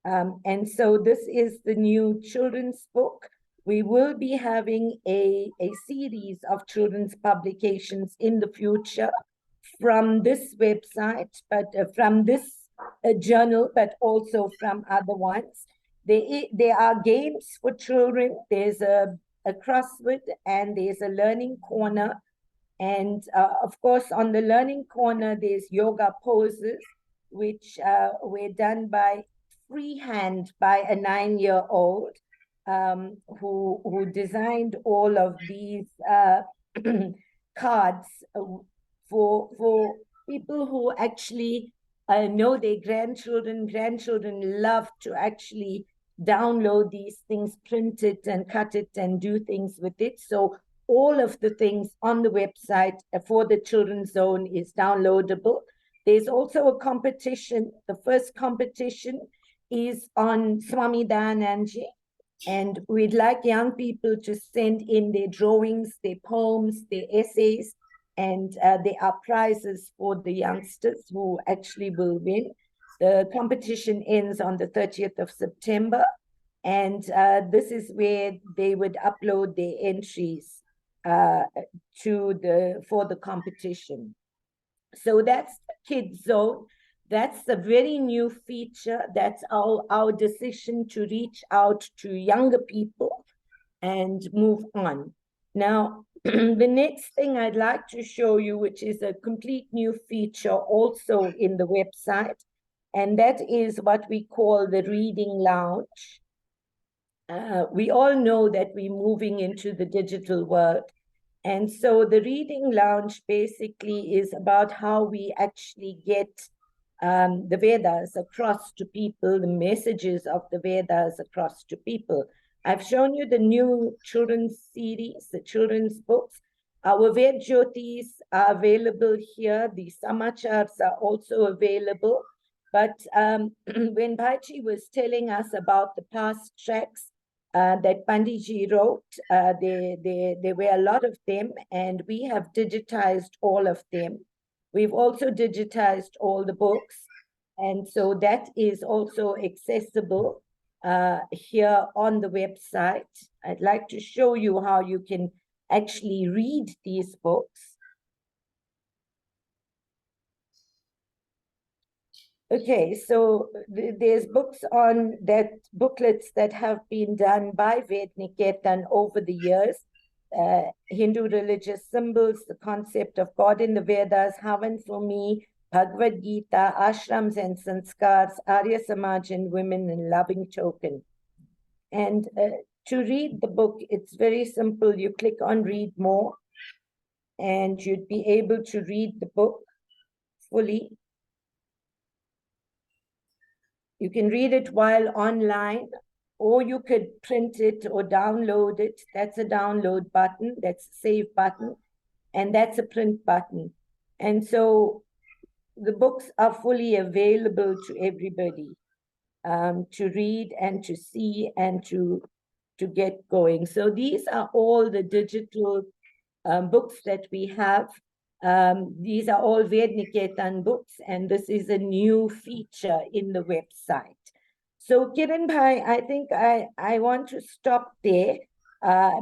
And so this is the new children's book. We will be having a series of children's publications in the future from this website, but from this journal, but also from other ones. There are games for children. There's a crossword, and there's a learning corner. And of course, on the learning corner, there's yoga poses, which were done by freehand by a 9-year-old who designed all of these cards for people who actually know their grandchildren. Grandchildren love to actually download these things, print it and cut it and do things with it. So all of the things on the website for the Children's Zone is downloadable. There's also a competition. The first competition is on Swami Dayananji, and we'd like young people to send in their drawings, their poems, their essays, and there are prizes for the youngsters who actually will win. The competition ends on the 30th of September, and this is where they would upload their entries for the competition. So that's the Kids Zone. That's a very new feature. That's our decision to reach out to younger people and move on. Now, the next thing I'd like to show you, which is a complete new feature also in the website, and that is what we call the Reading Lounge. We all know that we're moving into the digital world. And so the Reading Lounge basically is about how we actually get the Vedas across to people, the messages of the Vedas across to people. I've shown you the new children's series, the children's books. Our Ved Jyotis are available here. The Samachars are also available. But when Bhaji was telling us about the past tracks that Panditji wrote, there were a lot of them, and we have digitized all of them. We've also digitized all the books, and so that is also accessible here on the website. I'd like to show you how you can actually read these books. Okay, so there's books on that, booklets that have been done by Ved Niketan over the years. Hindu religious symbols, the concept of God in the Vedas, Havan for Me, Bhagavad Gita, Ashrams and Sanskars, Arya Samaj and Women, and Loving Token. And to read the book, it's very simple. You click on Read More, and you'd be able to read the book fully. You can read it while online, or you could print it or download it. That's a download button, that's a save button, and that's a print button. And so the books are fully available to everybody to read and to see and to get going. So these are all the digital books that we have. These are all Niketan books, and this is a new feature in the website. So Kiran Bhai, I think I want to stop there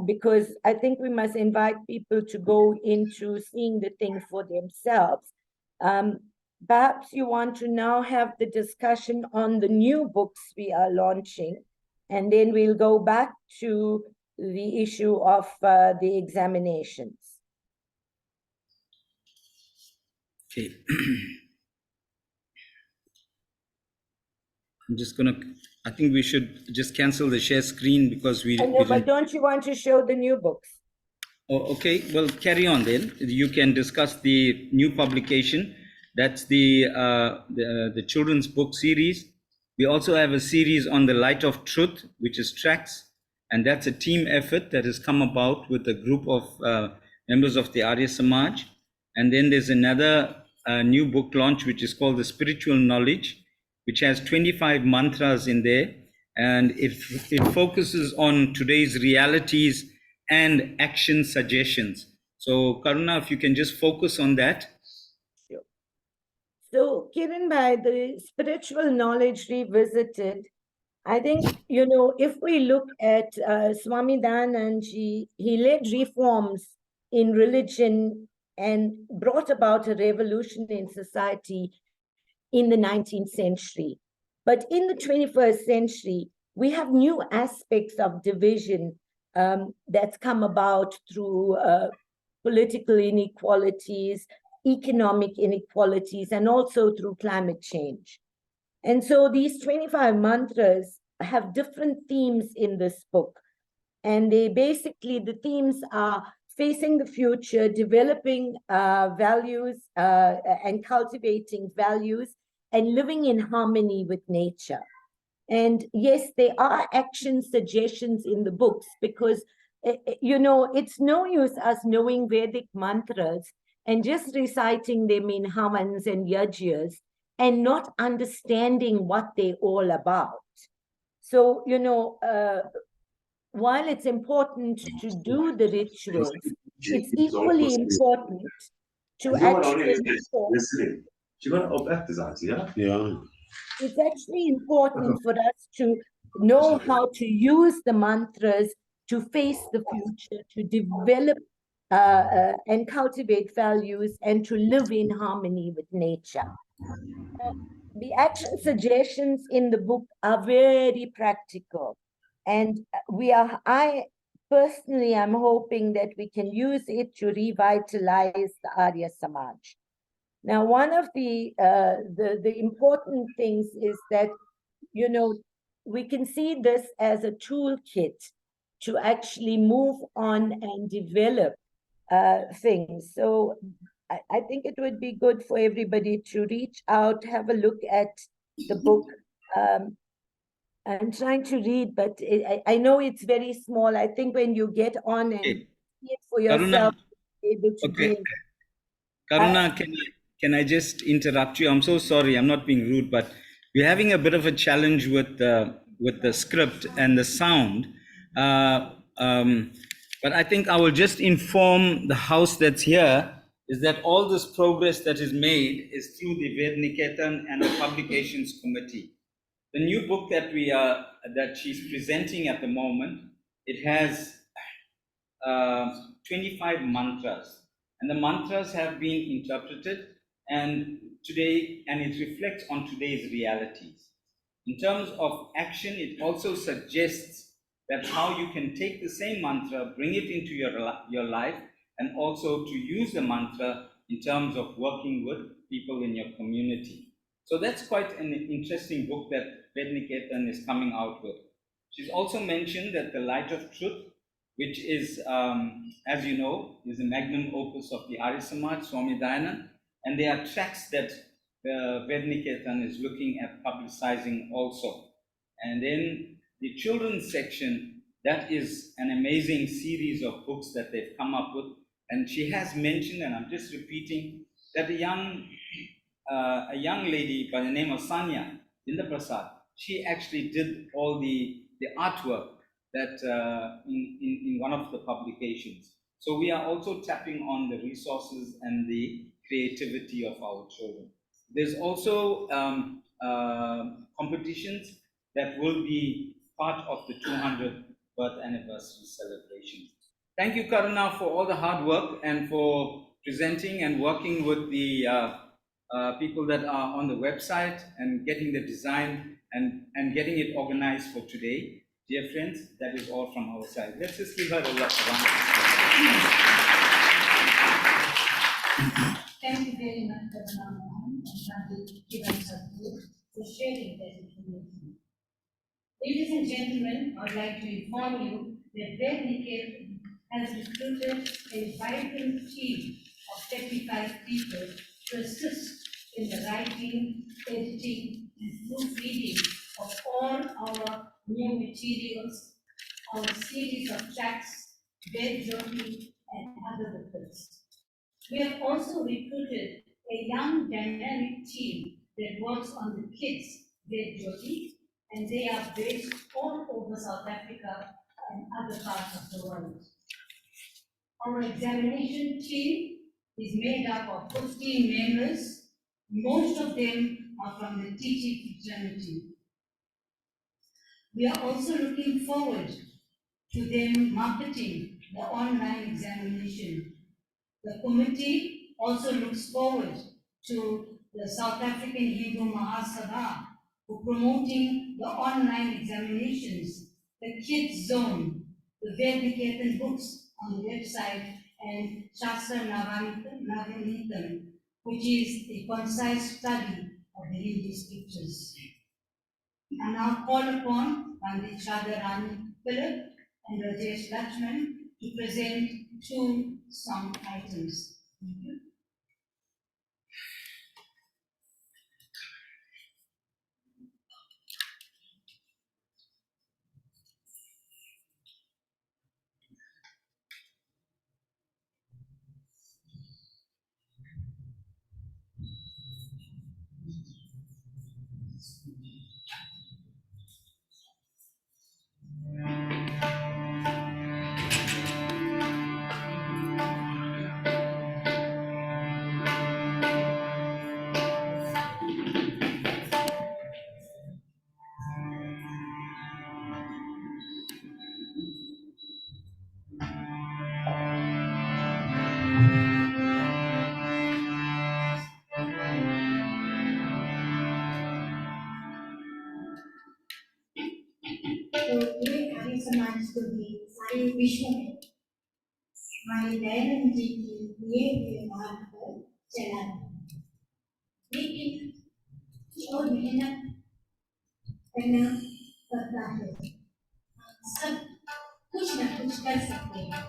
because I think we must invite people to go into seeing the thing for themselves. Perhaps you want to now have the discussion on the new books we are launching, and then we'll go back to the issue of the examinations.
Okay. I'm just gonna, I think we should just cancel the share screen because we
No, but don't you want to show the new books?
Oh, okay, well, carry on then. You can discuss the new publication. That's the children's book series. We also have a series on the Light of Truth, which is tracks, and that's a team effort that has come about with a group of members of the Arya Samaj. And then there's another new book launch, which is called The Spiritual Knowledge, which has 25 mantras in there, and it focuses on today's realities and action suggestions. So Karuna, if you can just focus on that.
Sure. So Kiran Bhai, the Spiritual Knowledge Revisited, I think, you know, if we look at Swami Dayanand, he led reforms in religion and brought about a revolution in society in the 19th century. But in the 21st century, we have new aspects of division that's come about through political inequalities, economic inequalities, and also through climate change. And so these 25 mantras have different themes in this book. And they basically, the themes are facing the future, developing values and cultivating values, and living in harmony with nature. And yes, there are action suggestions in the books because, you know, it's no use us knowing Vedic mantras and just reciting them in Hamans and Yajnas and not understanding what they're all about. So, you know, while it's important to do the rituals, it's equally important to actually it's actually important for us to know how to use the mantras to face the future, to develop and cultivate values, and to live in harmony with nature. The action suggestions in the book are very practical, and I personally am hoping that we can use it to revitalize the Arya Samaj. Now, one of the important things is that, you know, we can see this as a toolkit to actually move on and develop things. So I think it would be good for everybody to reach out, have a look at the book. I'm trying to read, but I know it's very small. I think when you get on and see it for yourself, you're able to do it.
Karuna, can I just interrupt you? I'm so sorry, I'm not being rude, but we're having a bit of a challenge with the script and the sound. But I think I will just inform the house that's here is that all this progress that is made is through the Niketan and the Publications Committee. The new book that she's presenting at the moment, it has 25 mantras, and the mantras have been interpreted and it reflects on today's realities. In terms of action, it also suggests that how you can take the same mantra, bring it into your life, and also to use the mantra in terms of working with people in your community. So that's quite an interesting book that Niketan is coming out with. She's also mentioned that the Light of Truth, which is, as you know, is a magnum opus of the Arya Samaj, Swami Dayanand, and there are tracks that Niketan is looking at publicizing also. And then the children's section, that is an amazing series of books that they've come up with. And she has mentioned, and I'm just repeating, that a young lady by the name of Sanya Indaprasad, she actually did all the artwork that in one of the publications. So we are also tapping on the resources and the creativity of our children. There's also competitions that will be part of the 200th birth anniversary celebration. Thank you, Karuna, for all the hard work and for presenting and working with the people that are on the website and getting the design and getting it organized for today. Dear friends, that is all from our side. Let's just give her a round of applause.
Thank you very much, Karuna Mohan and Pandit Kiran Sadhu, for sharing that information. Ladies and gentlemen, I would like to inform you that Red Niketan has recruited a vibrant team of 35 people to assist in the writing, editing, and proofreading of all our new materials, our series of tracks, bed journey, and other booklets. We have also recruited a young dynamic team that works on the kids' bed journey, and they are based all over South Africa and other parts of the world. Our examination team is made up of 15 members. Most of them are from the teaching fraternity. We are also looking forward to them marketing the online examination. The committee also looks forward to the South African Hindu Mahasabha for promoting the online examinations, the Kids Zone, the Vediketan books on the website, and Shastra Navanitam, which is a concise study of the Hindu scriptures. I now call upon Pandit Radharani Philip and Rajesh Lakshman to present 2 song items. Thank you.
ये आर्य समाज को भी सारे विश्व में हमारे दयानंद जी की दिए हुए मार्ग पर चला, लेकिन और मेहनत करना पड़ता है। सब कुछ न कुछ कर सकते हैं।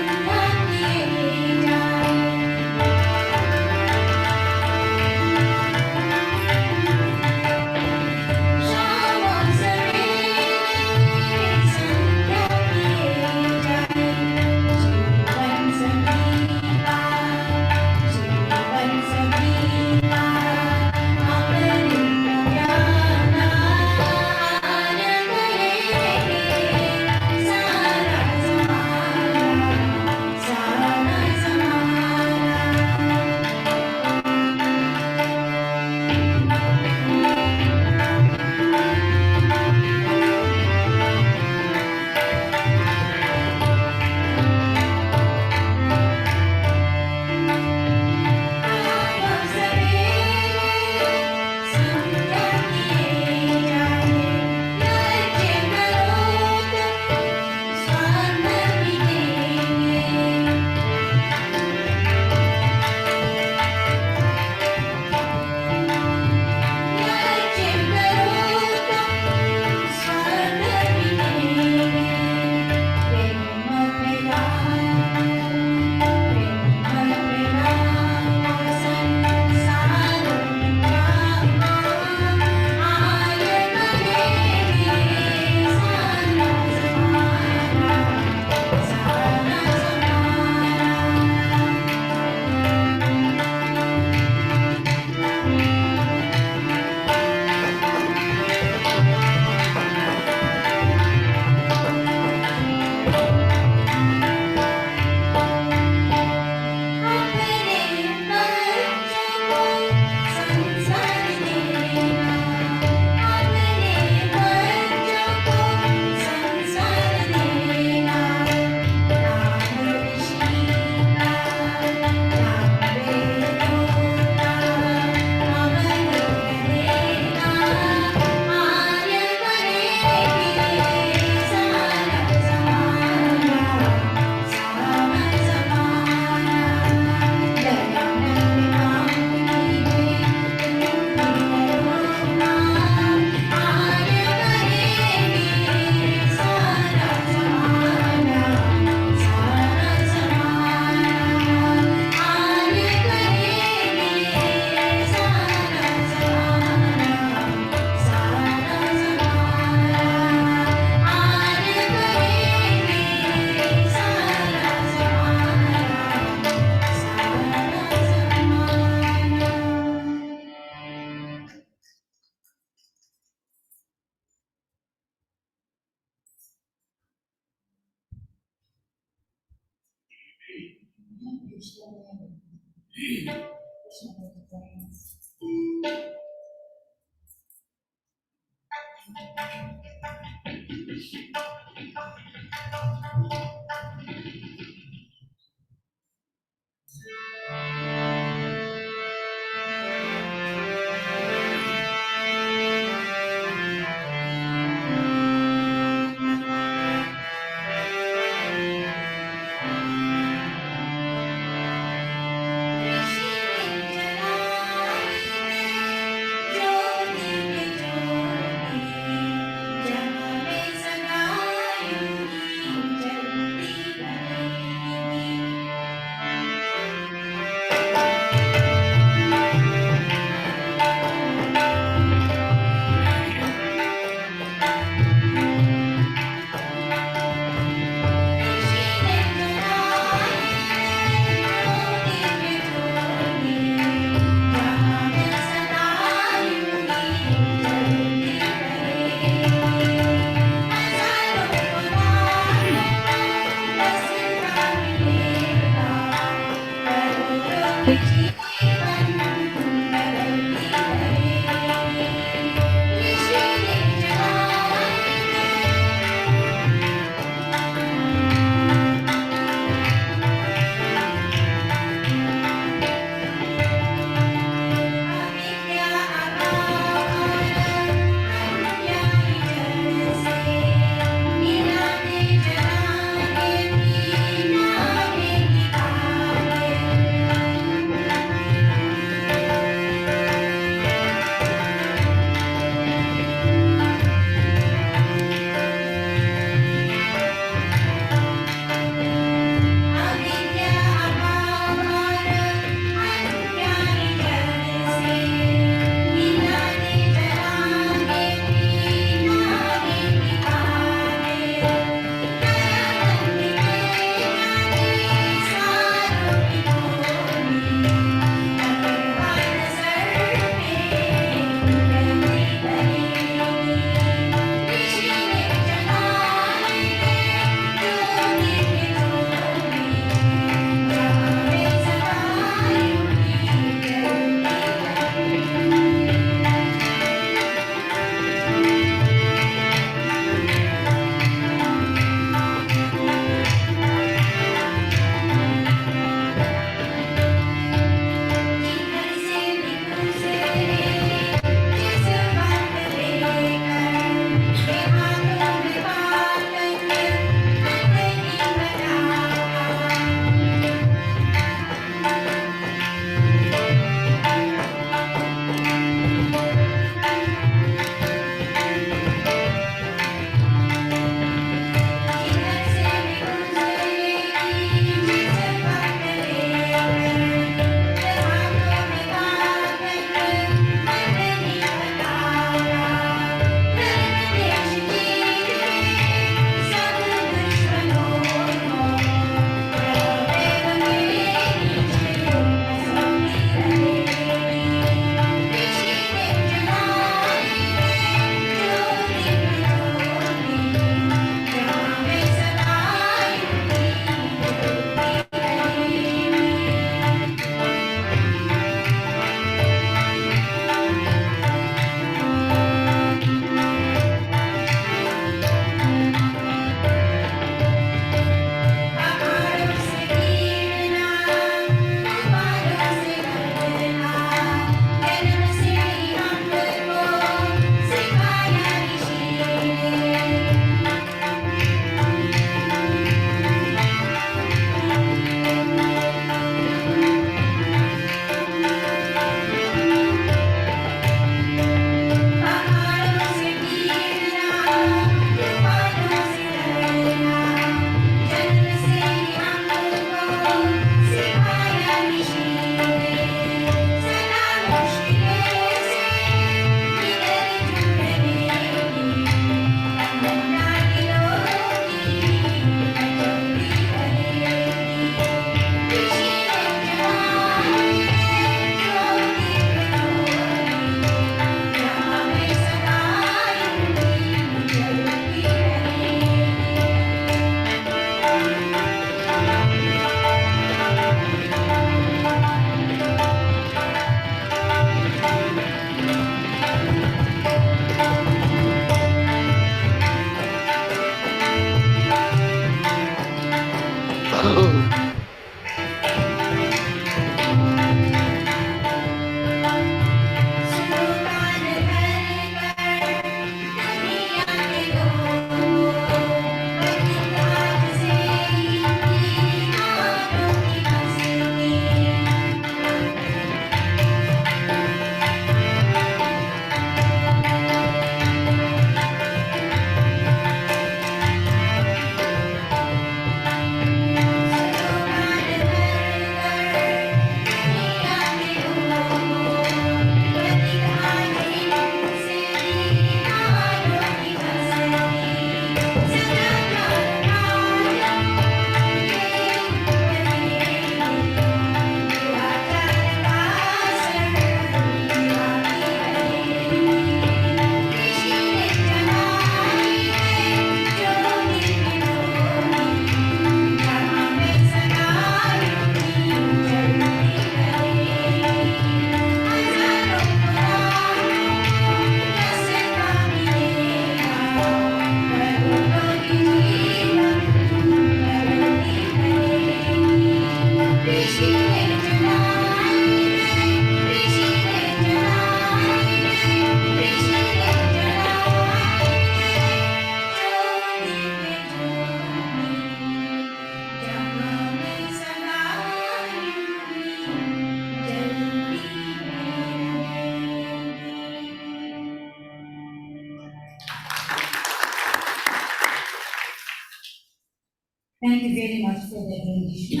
Thank you very much for that rendition. I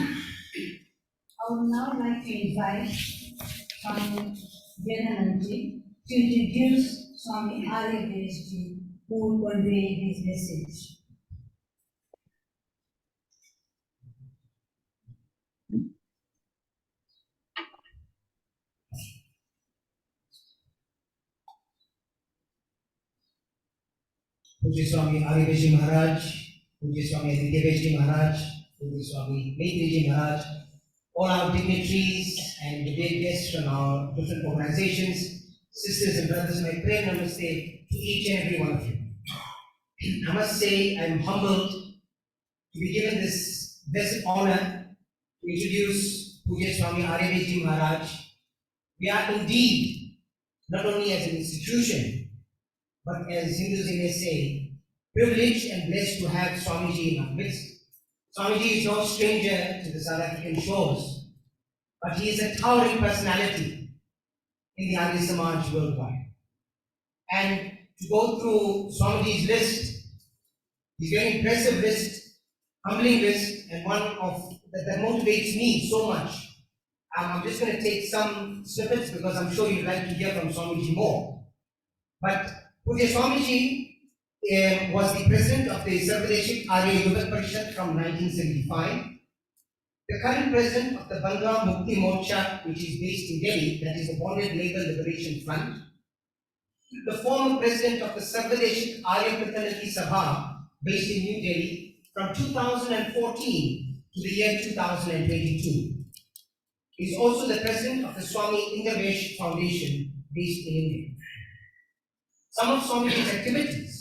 would now like to invite Swami Vedananji to introduce Swami Aryavesh, who will convey his message.
Puji Swami Ariveji Maharaj, Puji Swami Adityaveji Maharaj, Puji Swami Maitriji Maharaj, all our dignitaries and the dear guests from our different organizations, sisters and brothers, my prayer namaste to each and every one of you. I must say I'm humbled to be given this blessed honor to introduce Puji Swami Ariveji Maharaj. We are indeed, not only as an institution, but as Hindus may say, privileged and blessed to have Swamiji in our midst. Swamiji is no stranger to the South African shores, but he is a towering personality in the Arya Samaj worldwide. And to go through Swamiji's list, his very impressive list, humbling list, and one of that motivates me so much. I'm just going to take some snippets because I'm sure you'd like to hear from Swamiji more. But Pujya Swamiji was the president of the Sarvadeshik Arya Yuvat Parishad from 1975, the current president of the Bandha Mukti Morcha, which is based in Delhi, that is the Bonded Labor Liberation Front, the former president of the Sarvadeshik Arya Fraternity Sabha, based in New Delhi, from 2014 to the year 2022. He is also the president of the Swami Indravesh Foundation, based in India. Some of Swamiji's activities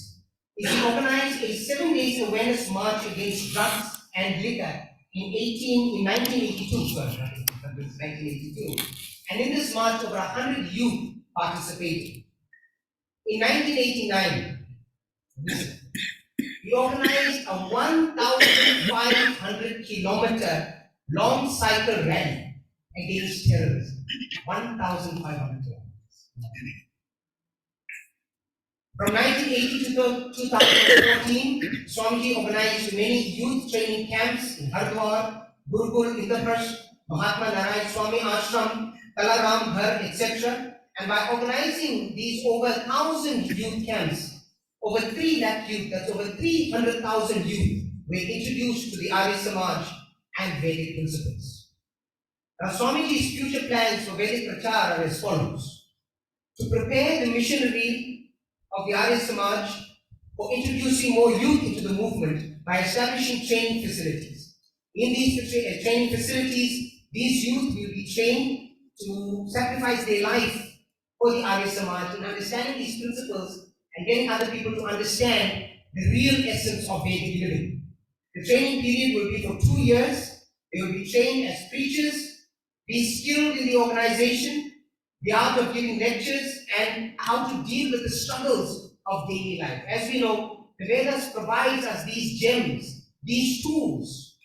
is he organized a 7 days awareness march against drugs and liquor in 1982, sorry, 1982. And in this march, over 100 youth participated. In 1989, he organized a 1,500 kilometer long cycle rally against terrorism. 1,500 kilometers. From 1980 to 2014, Swamiji organized many youth training camps in Hardwar, Gurukul, Indraprash, Mahatma Narayan Swami Ashram, Kalaram Ghar, etc. And by organizing these over 1,000 youth camps, over 3 lakh youth, that's over 300,000 youth, were introduced to the Arya Samaj and Vedic principles. Now, Swamiji's future plans for Vedic Prachar are as follows: to prepare the missionary of the Arya Samaj for introducing more youth into the movement by establishing training facilities. In these training facilities, these youth will be trained to sacrifice their life for the Arya Samaj in understanding these principles and getting other people to understand the real essence of Vedic living. The training period will be for 2 years. They will be trained as preachers, be skilled in the organization, the art of giving lectures, and how to deal with the struggles of daily life. As we know, the Vedas provides us these gems, these tools,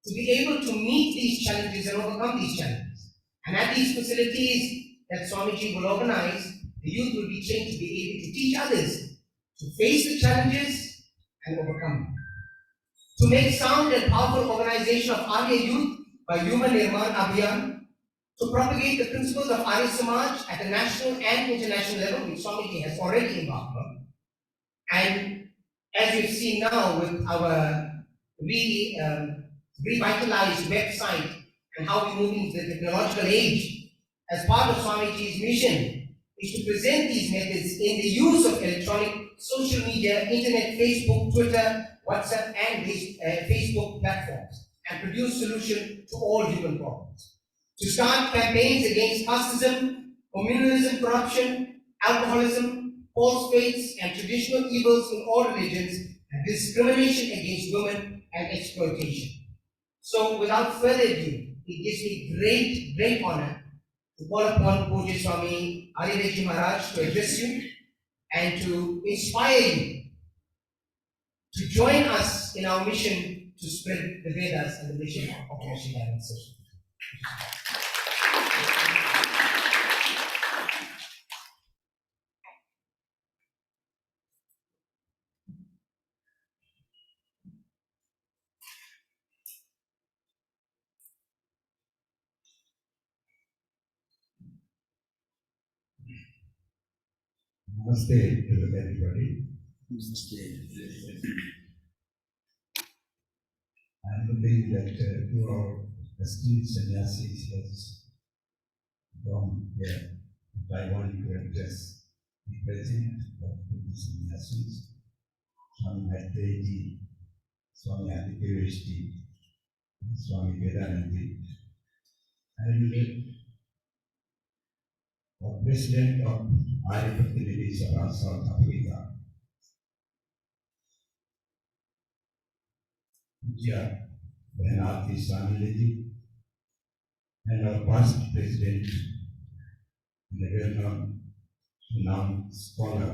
to be able to meet these challenges and overcome these challenges. And at these facilities that Swamiji will organize, the youth will be trained to be able to teach others to face the challenges and overcome them. To make sound and powerful organization of Arya youth by Yuva Nirman Abhiyan, to propagate the principles of Arya Samaj at a national and international level, which Swamiji has already embarked on. And as you've seen now with our revitalized website and how we move into the technological age, as part of Swamiji's mission is to present these methods in the use of electronic social media, internet, Facebook, Twitter, WhatsApp, and Facebook platforms, and produce solutions to all human problems. To start campaigns against casteism, communalism, corruption, alcoholism, false faiths, and traditional evils in all religions, and discrimination against women and exploitation. So, without further ado, it gives me great honor to call upon Pujya Swami Ariveji Maharaj to address you and to inspire you to join us in our mission to spread the Vedas and the mission of Moshe and Session.
Namaste to everybody. I'm believing that your esteemed sannyasis has gone here. I want to address the president of the sannyasis, Swami Maitreji, Swami Aditya, Swami Vedanandi, and the president of ASSA, South Africa, Pujya Bhenati Swamiji, and our past president, the well-known renowned scholar,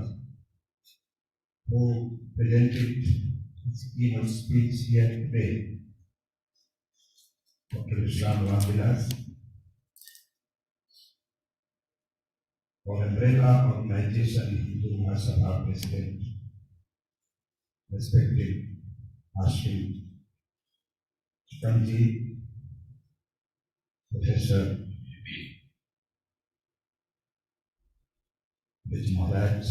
who presented his keynote speech here today, Dr. Vishram Ramvilas, for umbrella organization Hindu Mahasabha President, respected Ashwin Chikanji, Professor Vijay Maharaj,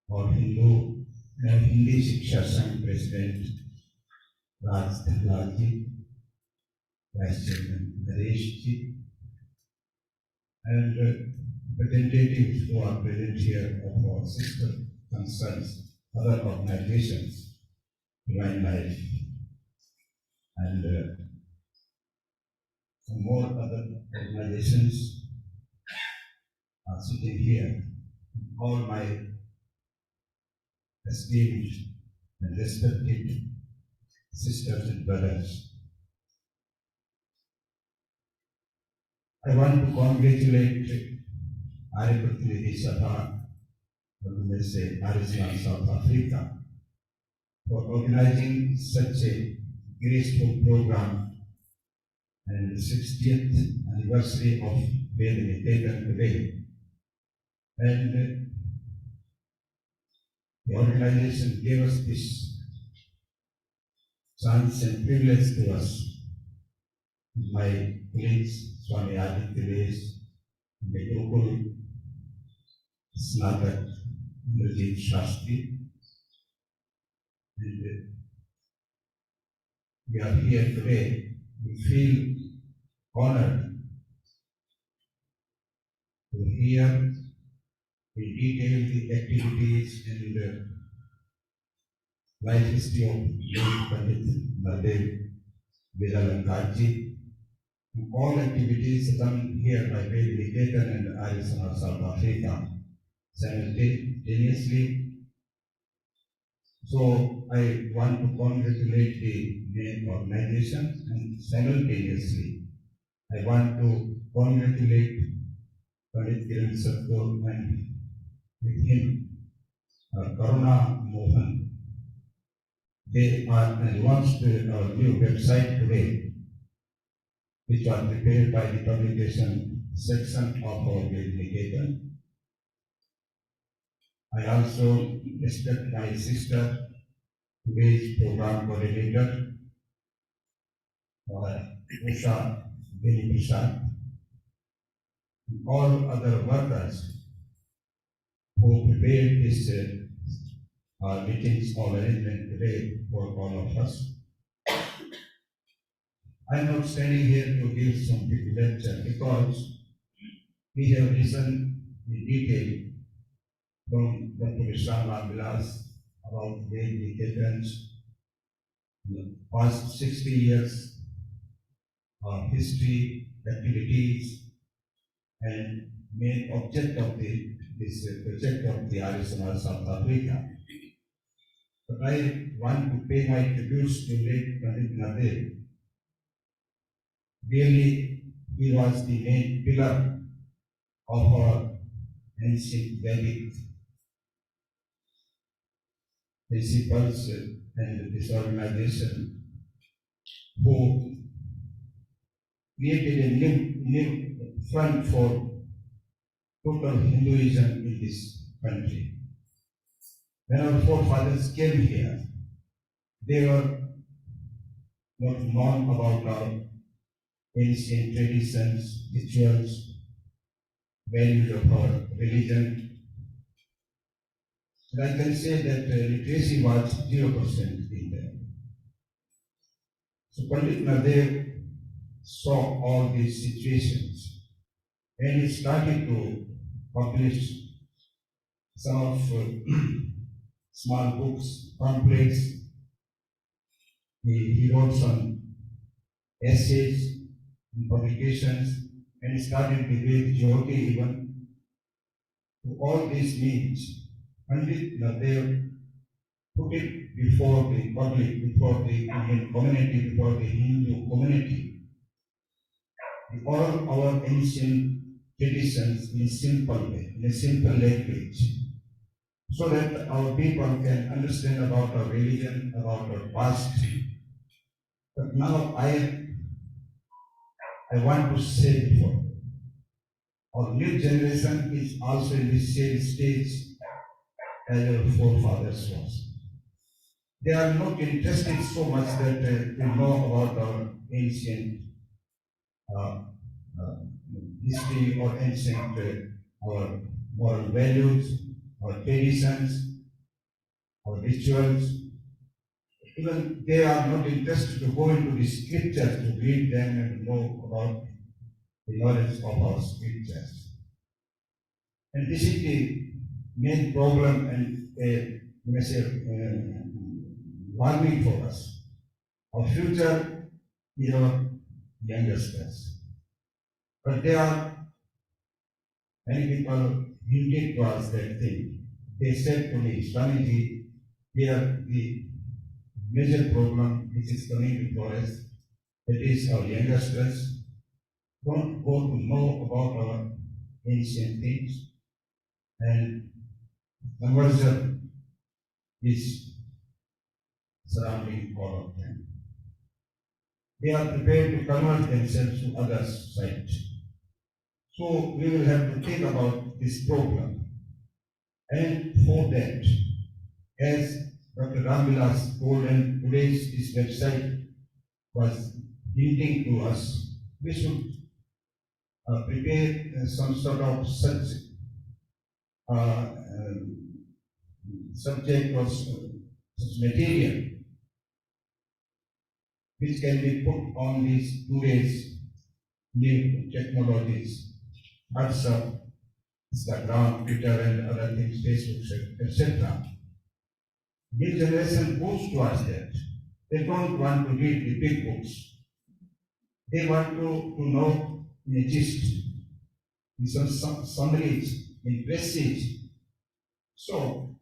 or Hindi Shiksha Sangh President Raj Dhallalji, Vice Chairman Nareshji, and representatives who are present here of our sister concerns, other organizations, Divine Life, and some more other organizations are sitting here. All my esteemed and respected sisters and brothers, I want to congratulate Aripatri Sabha, or let's say ASSA South Africa, for organizing such a graceful program and the 60th anniversary of where Niketan today. And the organization gave us this chance and privilege to us. My colleagues, Swami Aditya, the Gurukul, Snatak, Nirjit Shastri, and we are here today. We feel honored to hear in detail the activities and the life history of Lord Pandit Nadev Vijayalankarji. All activities done here by Niketan and ASSA South Africa simultaneously. So I want to congratulate the main organization, and simultaneously I want to congratulate Pandit Kiran Satguru and with him Karuna Mohan. They are launched our new website today, which was prepared by the publication section of our Niketan. I also respect my sister, today's program coordinator, Usha Beni Prasad, and all other workers who prepared this meetings or arrangement today for all of us. I am not standing here to give some big lecture because we have listened in detail from Dr. Vishram Ramvilas about the Niketans, the past 60 years of history, activities, and main object of this project of the ASSA South Africa. But I want to pay my tributes to late Pandit Nadev. Really, he was the main pillar of our ancient Vedic principles and this organization, who created a new front for total Hinduism in this country. When our forefathers came here, they were not known about our ancient traditions, rituals, values of our religion,
And I can say that literacy was 0% in there. So Pandit Nadev saw all these situations and he started to publish some of small books, pamphlets. He wrote some essays in publications and he started debate, Jyoti even. To all these means, Pandit Nadev put it before the public, before the Indian community, before the Hindu community, all our ancient traditions in a simple way, in a simple language, so that our people can understand about our religion, about our past. But now I want to say before, our new generation is also in the same stage as our forefathers was. They are not interested so much that they know about our ancient uh, uh, history or ancient our moral values, our traditions, our rituals. Even they are not interested to go into the scriptures to read them and know about the knowledge of our scriptures. And this is the main problem and warning for us. Our future is our youngsters. But there are many people hinted towards that thing. They said to me, Swamiji, here the major problem which is coming before us, that is our youngsters don't go to know about our ancient things, and conversion is surrounding all of them. They are prepared to convert themselves to others' side. So we will have to think about this problem. And for that, as Dr. Ramvilas told and today's this website was hinting to us, we should prepare some sort of such subject or such material which can be put on these today's new technologies, WhatsApp, Instagram, Twitter, and other things, Facebook, etc. New generation goes towards that. They don't want to read the big books. They want to know in a gist, in some summaries, in passages. So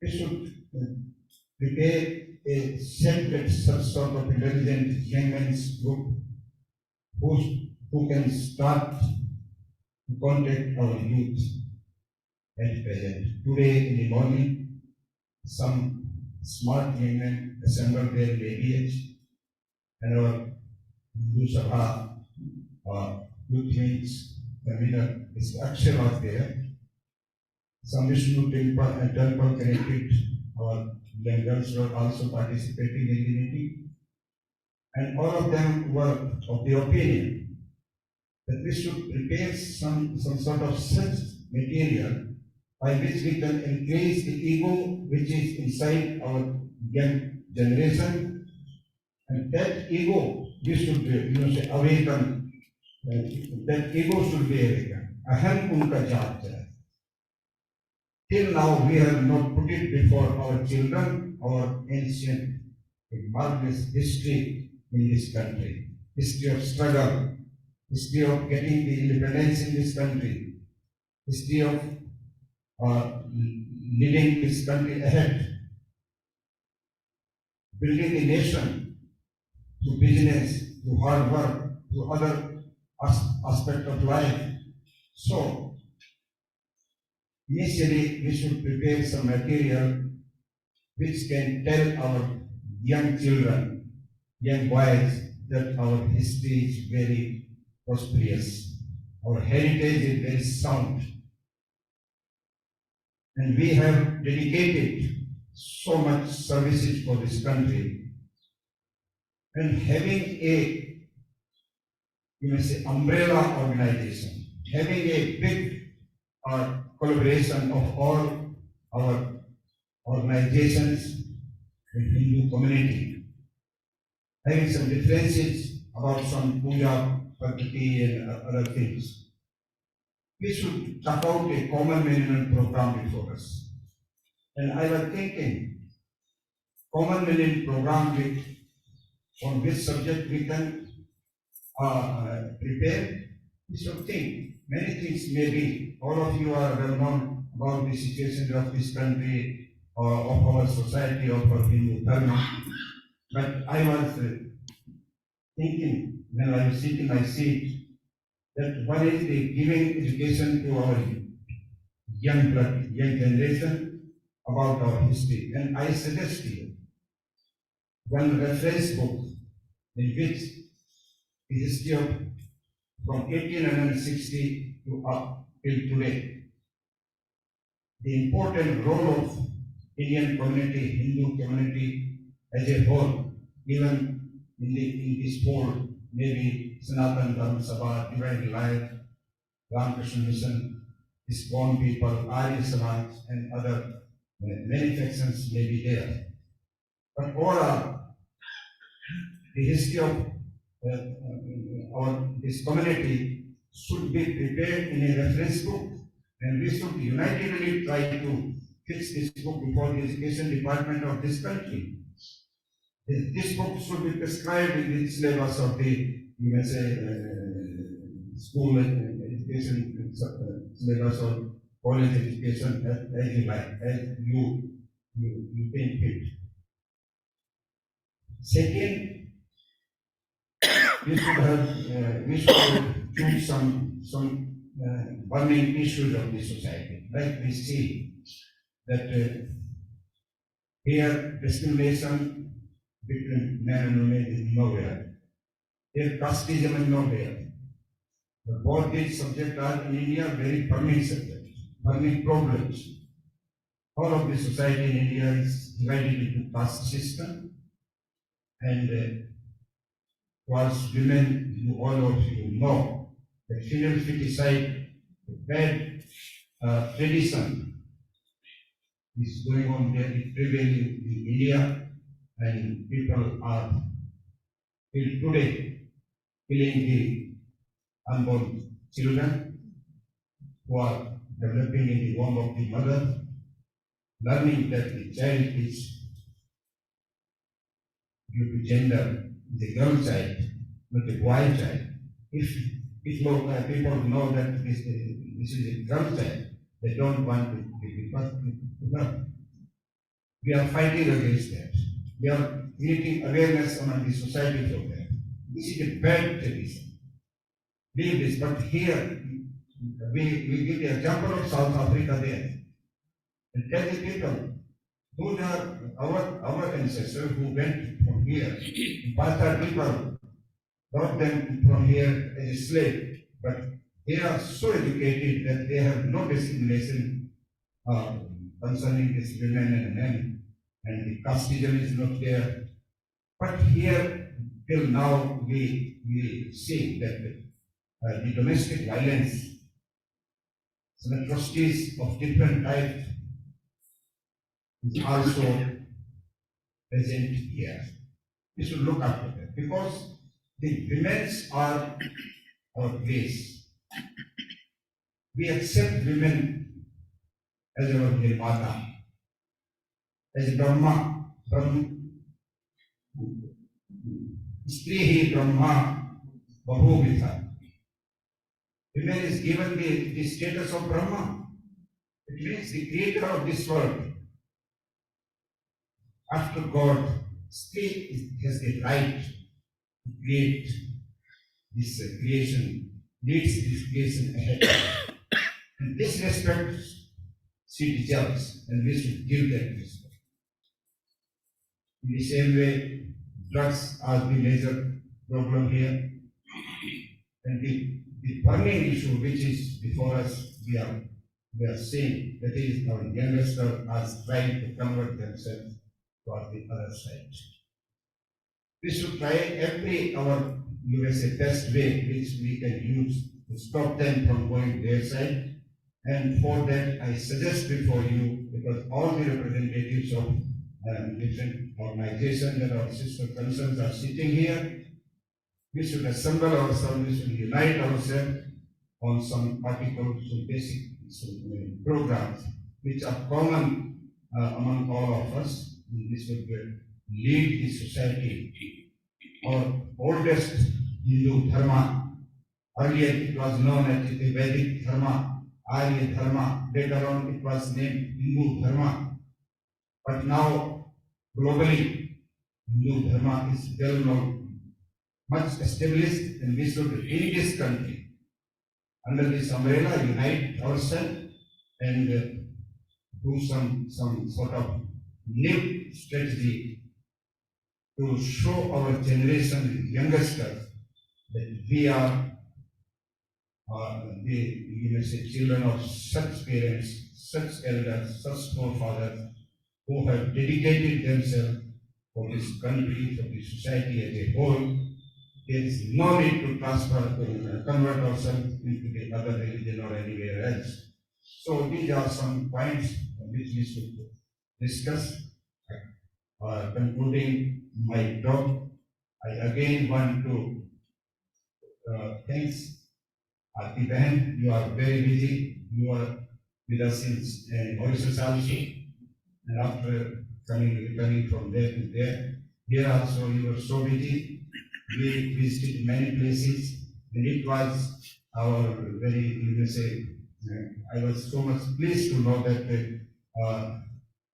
we should prepare a separate sort of intelligent young men's group who can start to contact our youth at present. Today in the morning, some smart young men assembled there in ABH, and our Hindu Sabha youth wings convener, Mr. Akshay was there. Some Vishnu temple and temple connected our young girls were also participating in the meeting. And all of them were of the opinion that we should prepare some sort of such material by which we can increase the ego which is inside our young generation, and that ego we should awaken. That ego should be awakened. Aham unka jaat hai. Till now we have not put it before our children, our ancient, marvelous history in this country, history of struggle, history of getting the independence in this country, history of leading this country ahead, building a nation through business, through hard work, through other aspects of life. So, initially we should prepare some material which can tell our young children, young boys, that our history is very prosperous, our heritage is very sound, and we have dedicated so much services for this country. And having a, umbrella organization, having a big collaboration of all our organizations in Hindu community, having some differences about some puja, paddhati and other things. We should chalk out a common minimum program before us. And I was thinking, common minimum program with on which subject we can prepare. We should think many things may be. All of you are well known about the situation of this country, of our society, of our Hindu dharma. But I was thinking when I was sitting my seat that what is the giving education to our young blood, young generation about our history. And I suggest here one reference book in which the history of from 1860 to up till today, the important role of Indian community, Hindu community as a whole, even in this whole, maybe Sanatan Dharma Sabha, Divine Life, Ramakrishna Mission, ISKCON people, Arya Samaj, and other many factions may be there. But overall, the history of this community should be prepared in a reference book, and we should unitedly try to fix this book before the education department of this country. This book should be prescribed in the syllabus of the, you may say, school education syllabus or college education as you like, as you think fit. Second, we should choose some burning issues of the society. Like we see that here discrimination between men and women is nowhere. Here casteism is nowhere. But both these subjects are in India very burning subjects, burning problems. All of the society in India is divided into caste system, and was women, all of you know, the female feticide, the bad tradition is going on there, it prevailing in India, and people are till today killing the unborn children who are developing in the womb of the mother, learning that the child is due to gender, the girl child, not a boy child. If people know that this is a girl child, they don't want to be, but no. We are fighting against that. We are creating awareness among the society for that. This is a bad tradition. Leave this, but here we give the example of South Africa there. And tell the people, those are our ancestors who went from here. Patha people brought them from here as a slave, but they are so educated that they have no discrimination concerning this women and men, and the casteism is not there. But here, till now, we see that the domestic violence, some atrocities of different types, is also present here. We should look after that because the women are our place. We accept women as our Nirmata, as Brahma, Strihi Brahma Bahuvita. Women is given the status of Brahma. It means the creator of this world. After God, still has the right to create this creation, leads this creation ahead. And this respect she deserves, and we should give that respect. In the same way, drugs are the major problem here. And the burning issue which is before us, we are seeing that is our youngest are trying to convert themselves for the other side. We should try you may say, best way which we can use to stop them from going their side. And for that, I suggest before you because all the representatives of different organizations and our sister concerns are sitting here. We should assemble ourselves, we should unite ourselves on some particular, some basic programs which are common among all of us. And this would lead the society. Our oldest Hindu dharma, earlier it was known as the Vedic dharma, Arya dharma, later on it was named Hindu dharma. But now, globally, Hindu dharma is well known, much established, and we should, in this country, under this umbrella, unite ourselves and do some sort of new strategy to show our generation, youngsters, that we are the children of such parents, such elders, such forefathers who have dedicated themselves for this country, for the society as a whole. There is no need to convert ourselves into the other religion or anywhere else. So these are some points which we should discuss. Concluding my talk, I again want to thank Aarti Behan. You are very busy. You are with us in Mauritius also. And after returning from there to there, here also you were so busy. We visited many places, and it was our very, I was so much pleased to know that our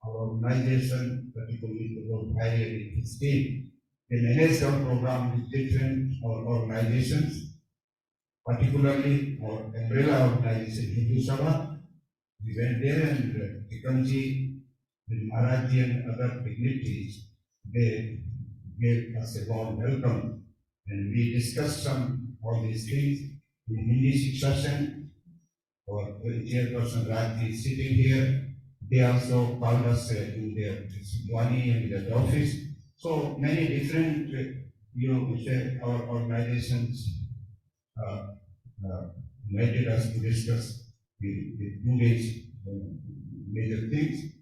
organization, particularly the World Harrier in his team, they managed our program with different organizations, particularly our umbrella organization, Hindu Sabha. We went there and Tikamji, the Maharaji and other dignitaries, they gave us a warm welcome, and we discussed all these things in Hindi session. Or chairperson Rajji is sitting here. They also called us in their Wani and their office. So many different, our organizations invited us to discuss the 2 days major things.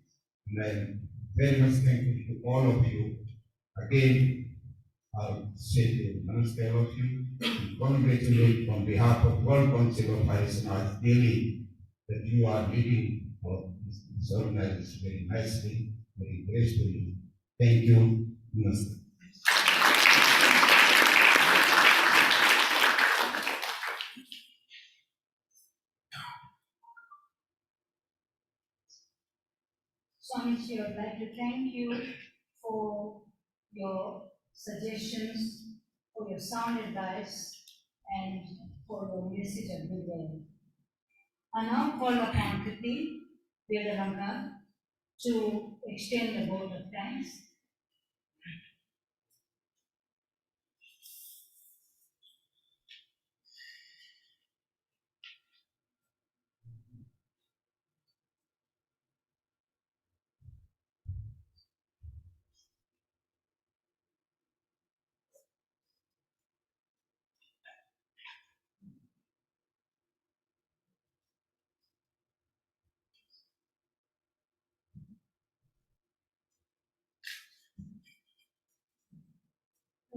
And I'm very much thankful to all of you. Again, I'll say namaste all of you and congratulate on behalf of World Council of Higher Samaj Delhi that you are leading this organization very nicely, very gracefully. Thank you. Namaste.
Swamiji, I would like to thank you for your suggestions, for your sound advice, and for your message of goodwill. I now call upon Kriti Vedaramna to extend the vote of thanks.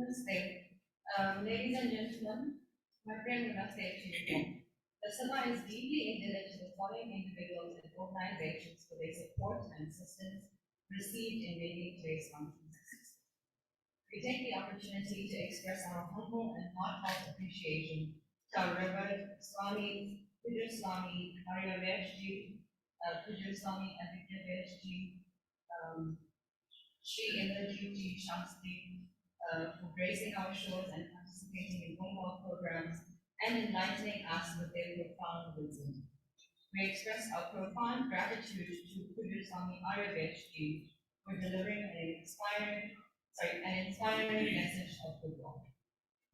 Namaste. Ladies and gentlemen, my friend Namaste to you. The Sabha is deeply indebted to the following individuals and organizations for their support and assistance received in making today's function successful. We take the opportunity to express our humble and heartfelt appreciation to our Reverend Swami Puja Swami Aryavedji, Puja Swami Adityavedji, Sri Indrajit Shastri, for gracing our shores and participating in homework programs and enlightening us with their profound wisdom. We express our profound gratitude to Puja Swami Aryavedji for delivering an inspiring message of good Lord.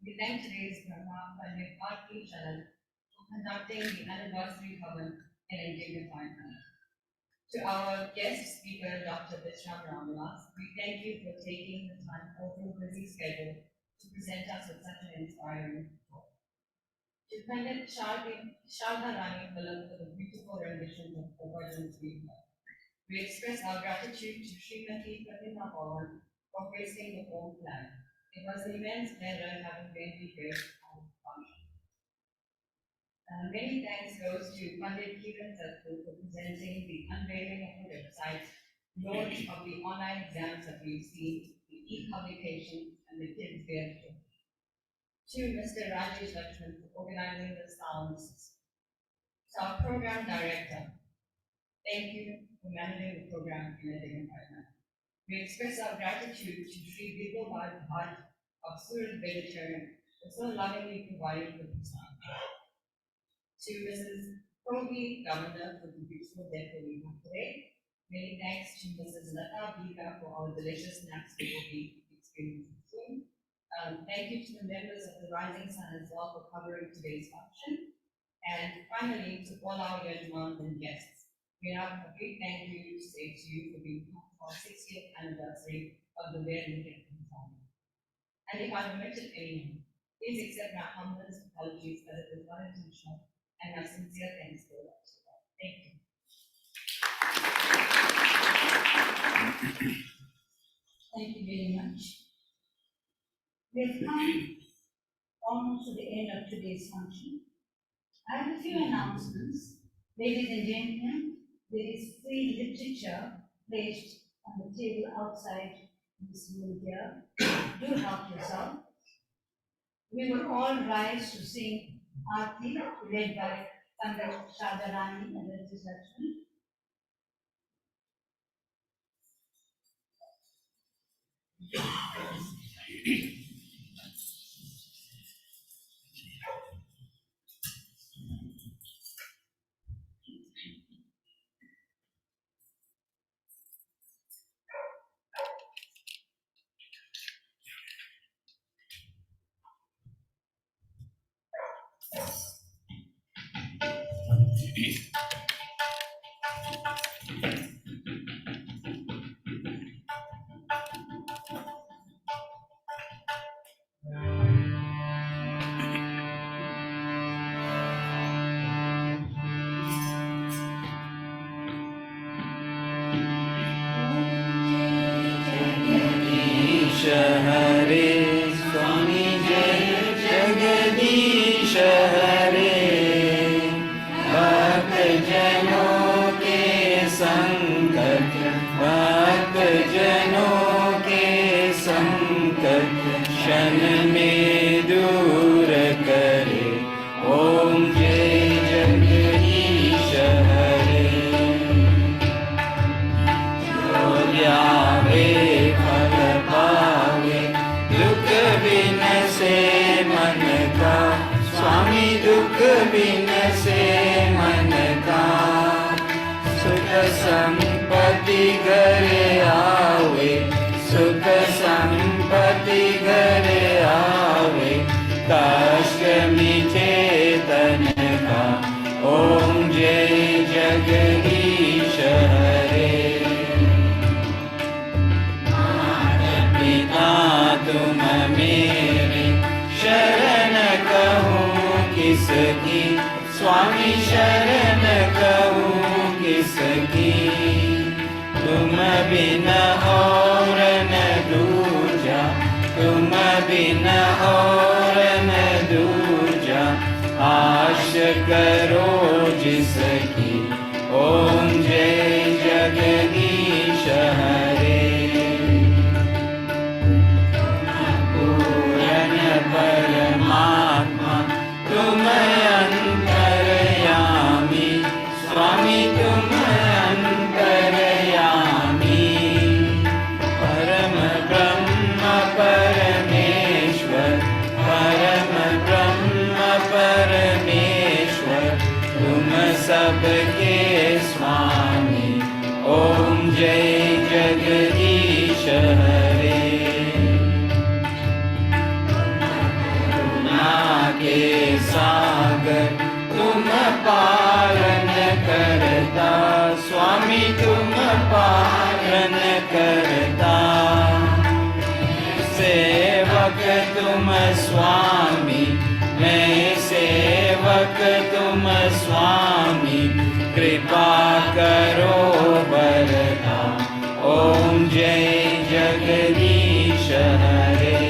We thank today's Brahma Pandit Bharti Charan for conducting the anniversary Bhavan in a dignified manner. To our guest speaker, Dr. Vishram Ramanas, we thank you for taking the time out of your busy schedule to present us with such an inspiring talk. To Pandit Shardha Rani Pillai for the beautiful rendition of the Bhajan Sri. We express our gratitude to Srimati Pratima Pawan for gracing the home flag. It was an immense pleasure having been here on the function. Many thanks goes to Pandit Kiran Sattu for presenting the unveiling of the website, launch of the online exams that we've seen, the e-publication, and the kids' gift. To Mr. Rajesh Lakshman for organizing the sound system. To our program director, thank you for managing the program in a dignified manner. We express our gratitude to Sri Vipul Bhatt of Surat Vegetarian for so lovingly providing the sound. To Mrs. Progi Governor for the beautiful decor we have today. Many thanks to Mrs. Lata Bika for all delicious snacks we will be experiencing soon. Thank you to the members of the Rising Sun as well for covering today's function. And finally, to all our Yajmans and guests, we have a big thank you to say to you for being part of our 60th anniversary of the Wear Niketan family. And if I've omitted anyone, please accept my humblest apologies as it was not intentional, and my sincere thanks for that. Thank you.
Thank you very much. We have come almost to the end of today's function. I have a few announcements. Ladies and gentlemen, there is free literature placed on the table outside this room here. Do help yourself. We will all rise to sing Aarti, led by Pandit Shadharani and Rajesh Lakshman.
हरे स्वामी जय जगदीश हरे भक्त जनों के संकट भक्त जनों के संकट क्षण में दूर करे ओम जय जगदीश हरे जो ध्यावे फल पावे दुख बिन से मन का स्वामी दुख बिन से मन का सुख संपत्ति घर आवे सुख संपत्ति घर आवे कष्ट मिटे तन का ओम जय जगदीश हरे पिता तुम मेरे शरण कहूँ किसकी स्वामी शरण कहूँ किसकी तुम बिन और न दूजा तुम बिन और न दूजा आश करो जिसकी ओम जय जगदीश हरे परमात्मा तुम अंतर्यामी स्वामी तुम अंतर्यामी परम ब्रह्म परमेश्वर परम ब्रह्म परमेश्वर तुम सबके स्वामी ओम जय जगदीश हरे के सागर तुम पालन करता स्वामी तुम पालन करता सेवक तुम स्वामी मैं सेवक तुम स्वामी कृपा करो बरता। ओम जय जगदीश हरे।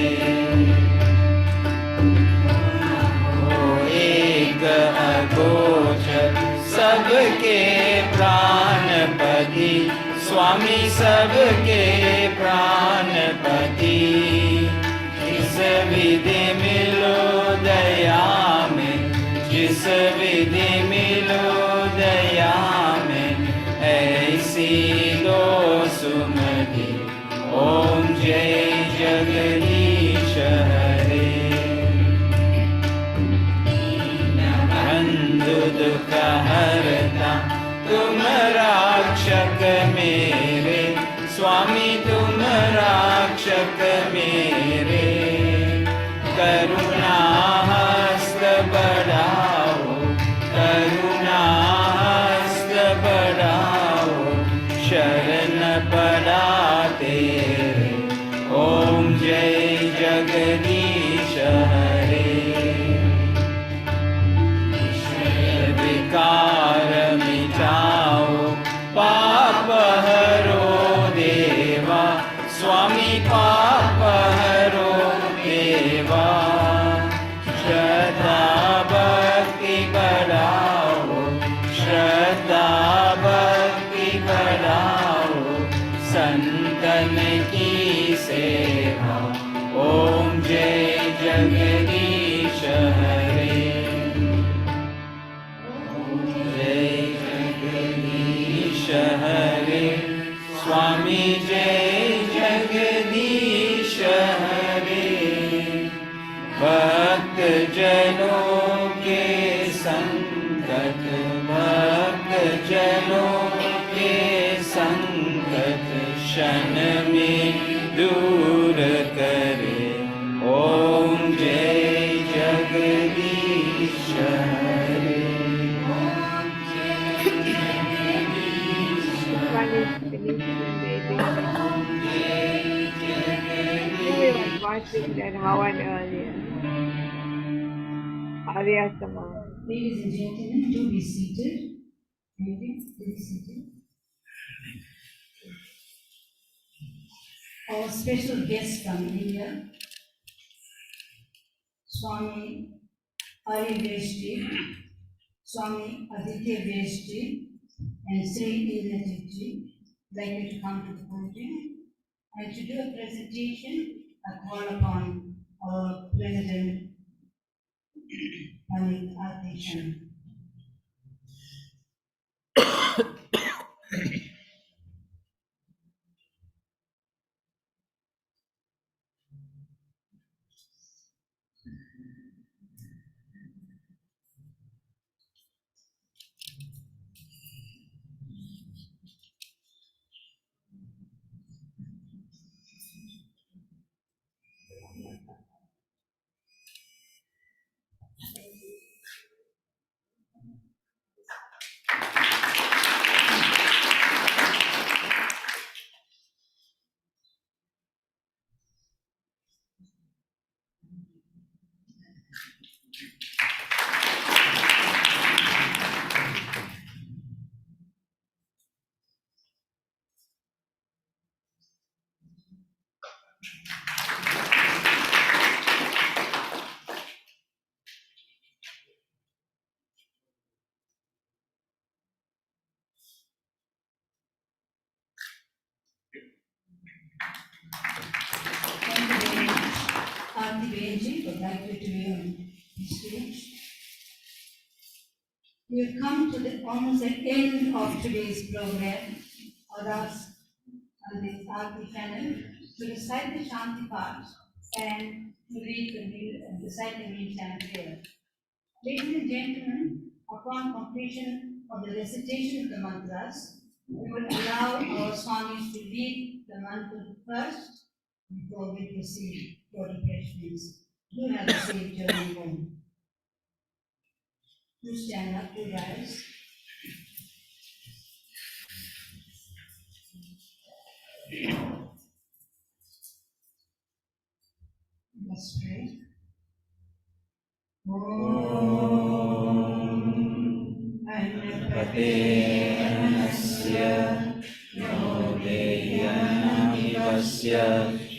एक अगोचर सबके प्राणपति, स्वामी सबके प्राणपति। जिस विधि मिलो दया में, जिस विधि मिलो दया में, ऐसी दो सुमति। ओम जय जगदीश हरे। बंधु दुख हरता तुम रक्षक मेरे, स्वामी तुम रक्षक मेरे। करुणा हस्त बढ़ाओ, करुणा हस्त बढ़ाओ, शरण पड़ा तेरे। ओम जय जगदीश हरे। विकार मिटाओ, पाप हरो देवा, स्वामी पाप हरो देवा। श्रद्धा भक्ति बढ़ाओ, श्रद्धा भक्ति बढ़ाओ, संतन की सेवा। ओम जय जगदीश हरे। जय जगदीश हरे, स्वामी जय जगदीश हरे। भक्त जनों के संकट, भक्त जनों के संकट क्षण में दूर करे। ओम जय जगदीश हरे।
One is finished in baby. We were watching that Havan earlier. Aryasama.
Ladies and gentlemen, do be seated. Ladies, do be seated. Our special guest from India, Swami Hari Veshji, Swami Aditya Veshji, and Sri Indratji, like you to come to the podium. And to do a presentation, I call upon our President, Amit Atishan. Thank you very much. Aarti Benji would like you to be on the stage. We have come to almost the end of today's program. I'll ask the Aarti panel to recite the Shanti part and to recite the meal chant prayer. Ladies and gentlemen, upon completion of the recitation of the mantras, we will allow our swamis to lead the mantra first before we proceed for refreshments. Do have a safe journey home. Do stand up, do rise. Let's pray.
पतेनस्य नो देयनमिवस्य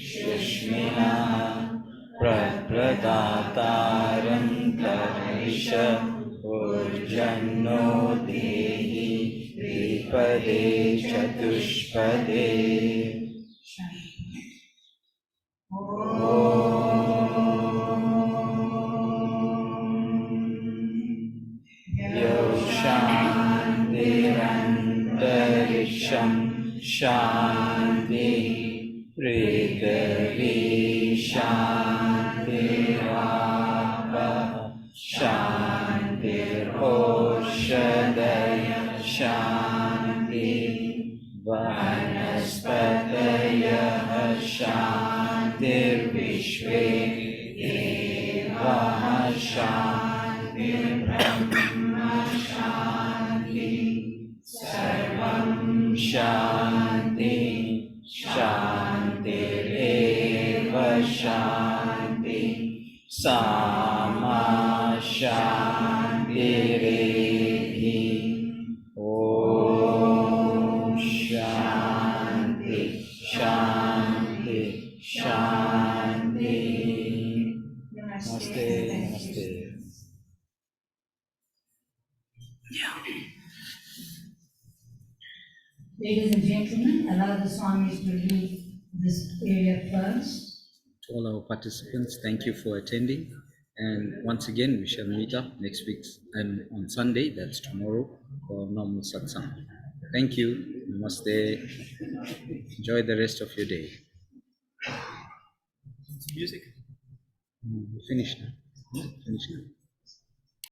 सुष्मिनः प्रदातारं तर्हिष ऊर्जन्नो देहि द्विपदे चतुष्पदे यो शान्तिरन्तरिक्षं शान्ति पृथिवी शान्तिरापः शान्तिरोषधय शान्ति वनस्पतयः शान्तिर्विश्वे देवाः शान्तिर्ब्रह्म शान्ति सर्वं शान्ति शान्तिरेव शान्ति सामा शान्तिरेधि ॐ शान्ति शान्ति शान्ति नमस्ते नमस्ते
Ladies and gentlemen, allow the Swamis to leave this area first.
To all our participants, thank you for attending. And once again, we shall meet up next week and on Sunday, that's tomorrow, for normal satsang. Thank you. Namaste. Enjoy the rest of your day. Music. Finish now. Finish now.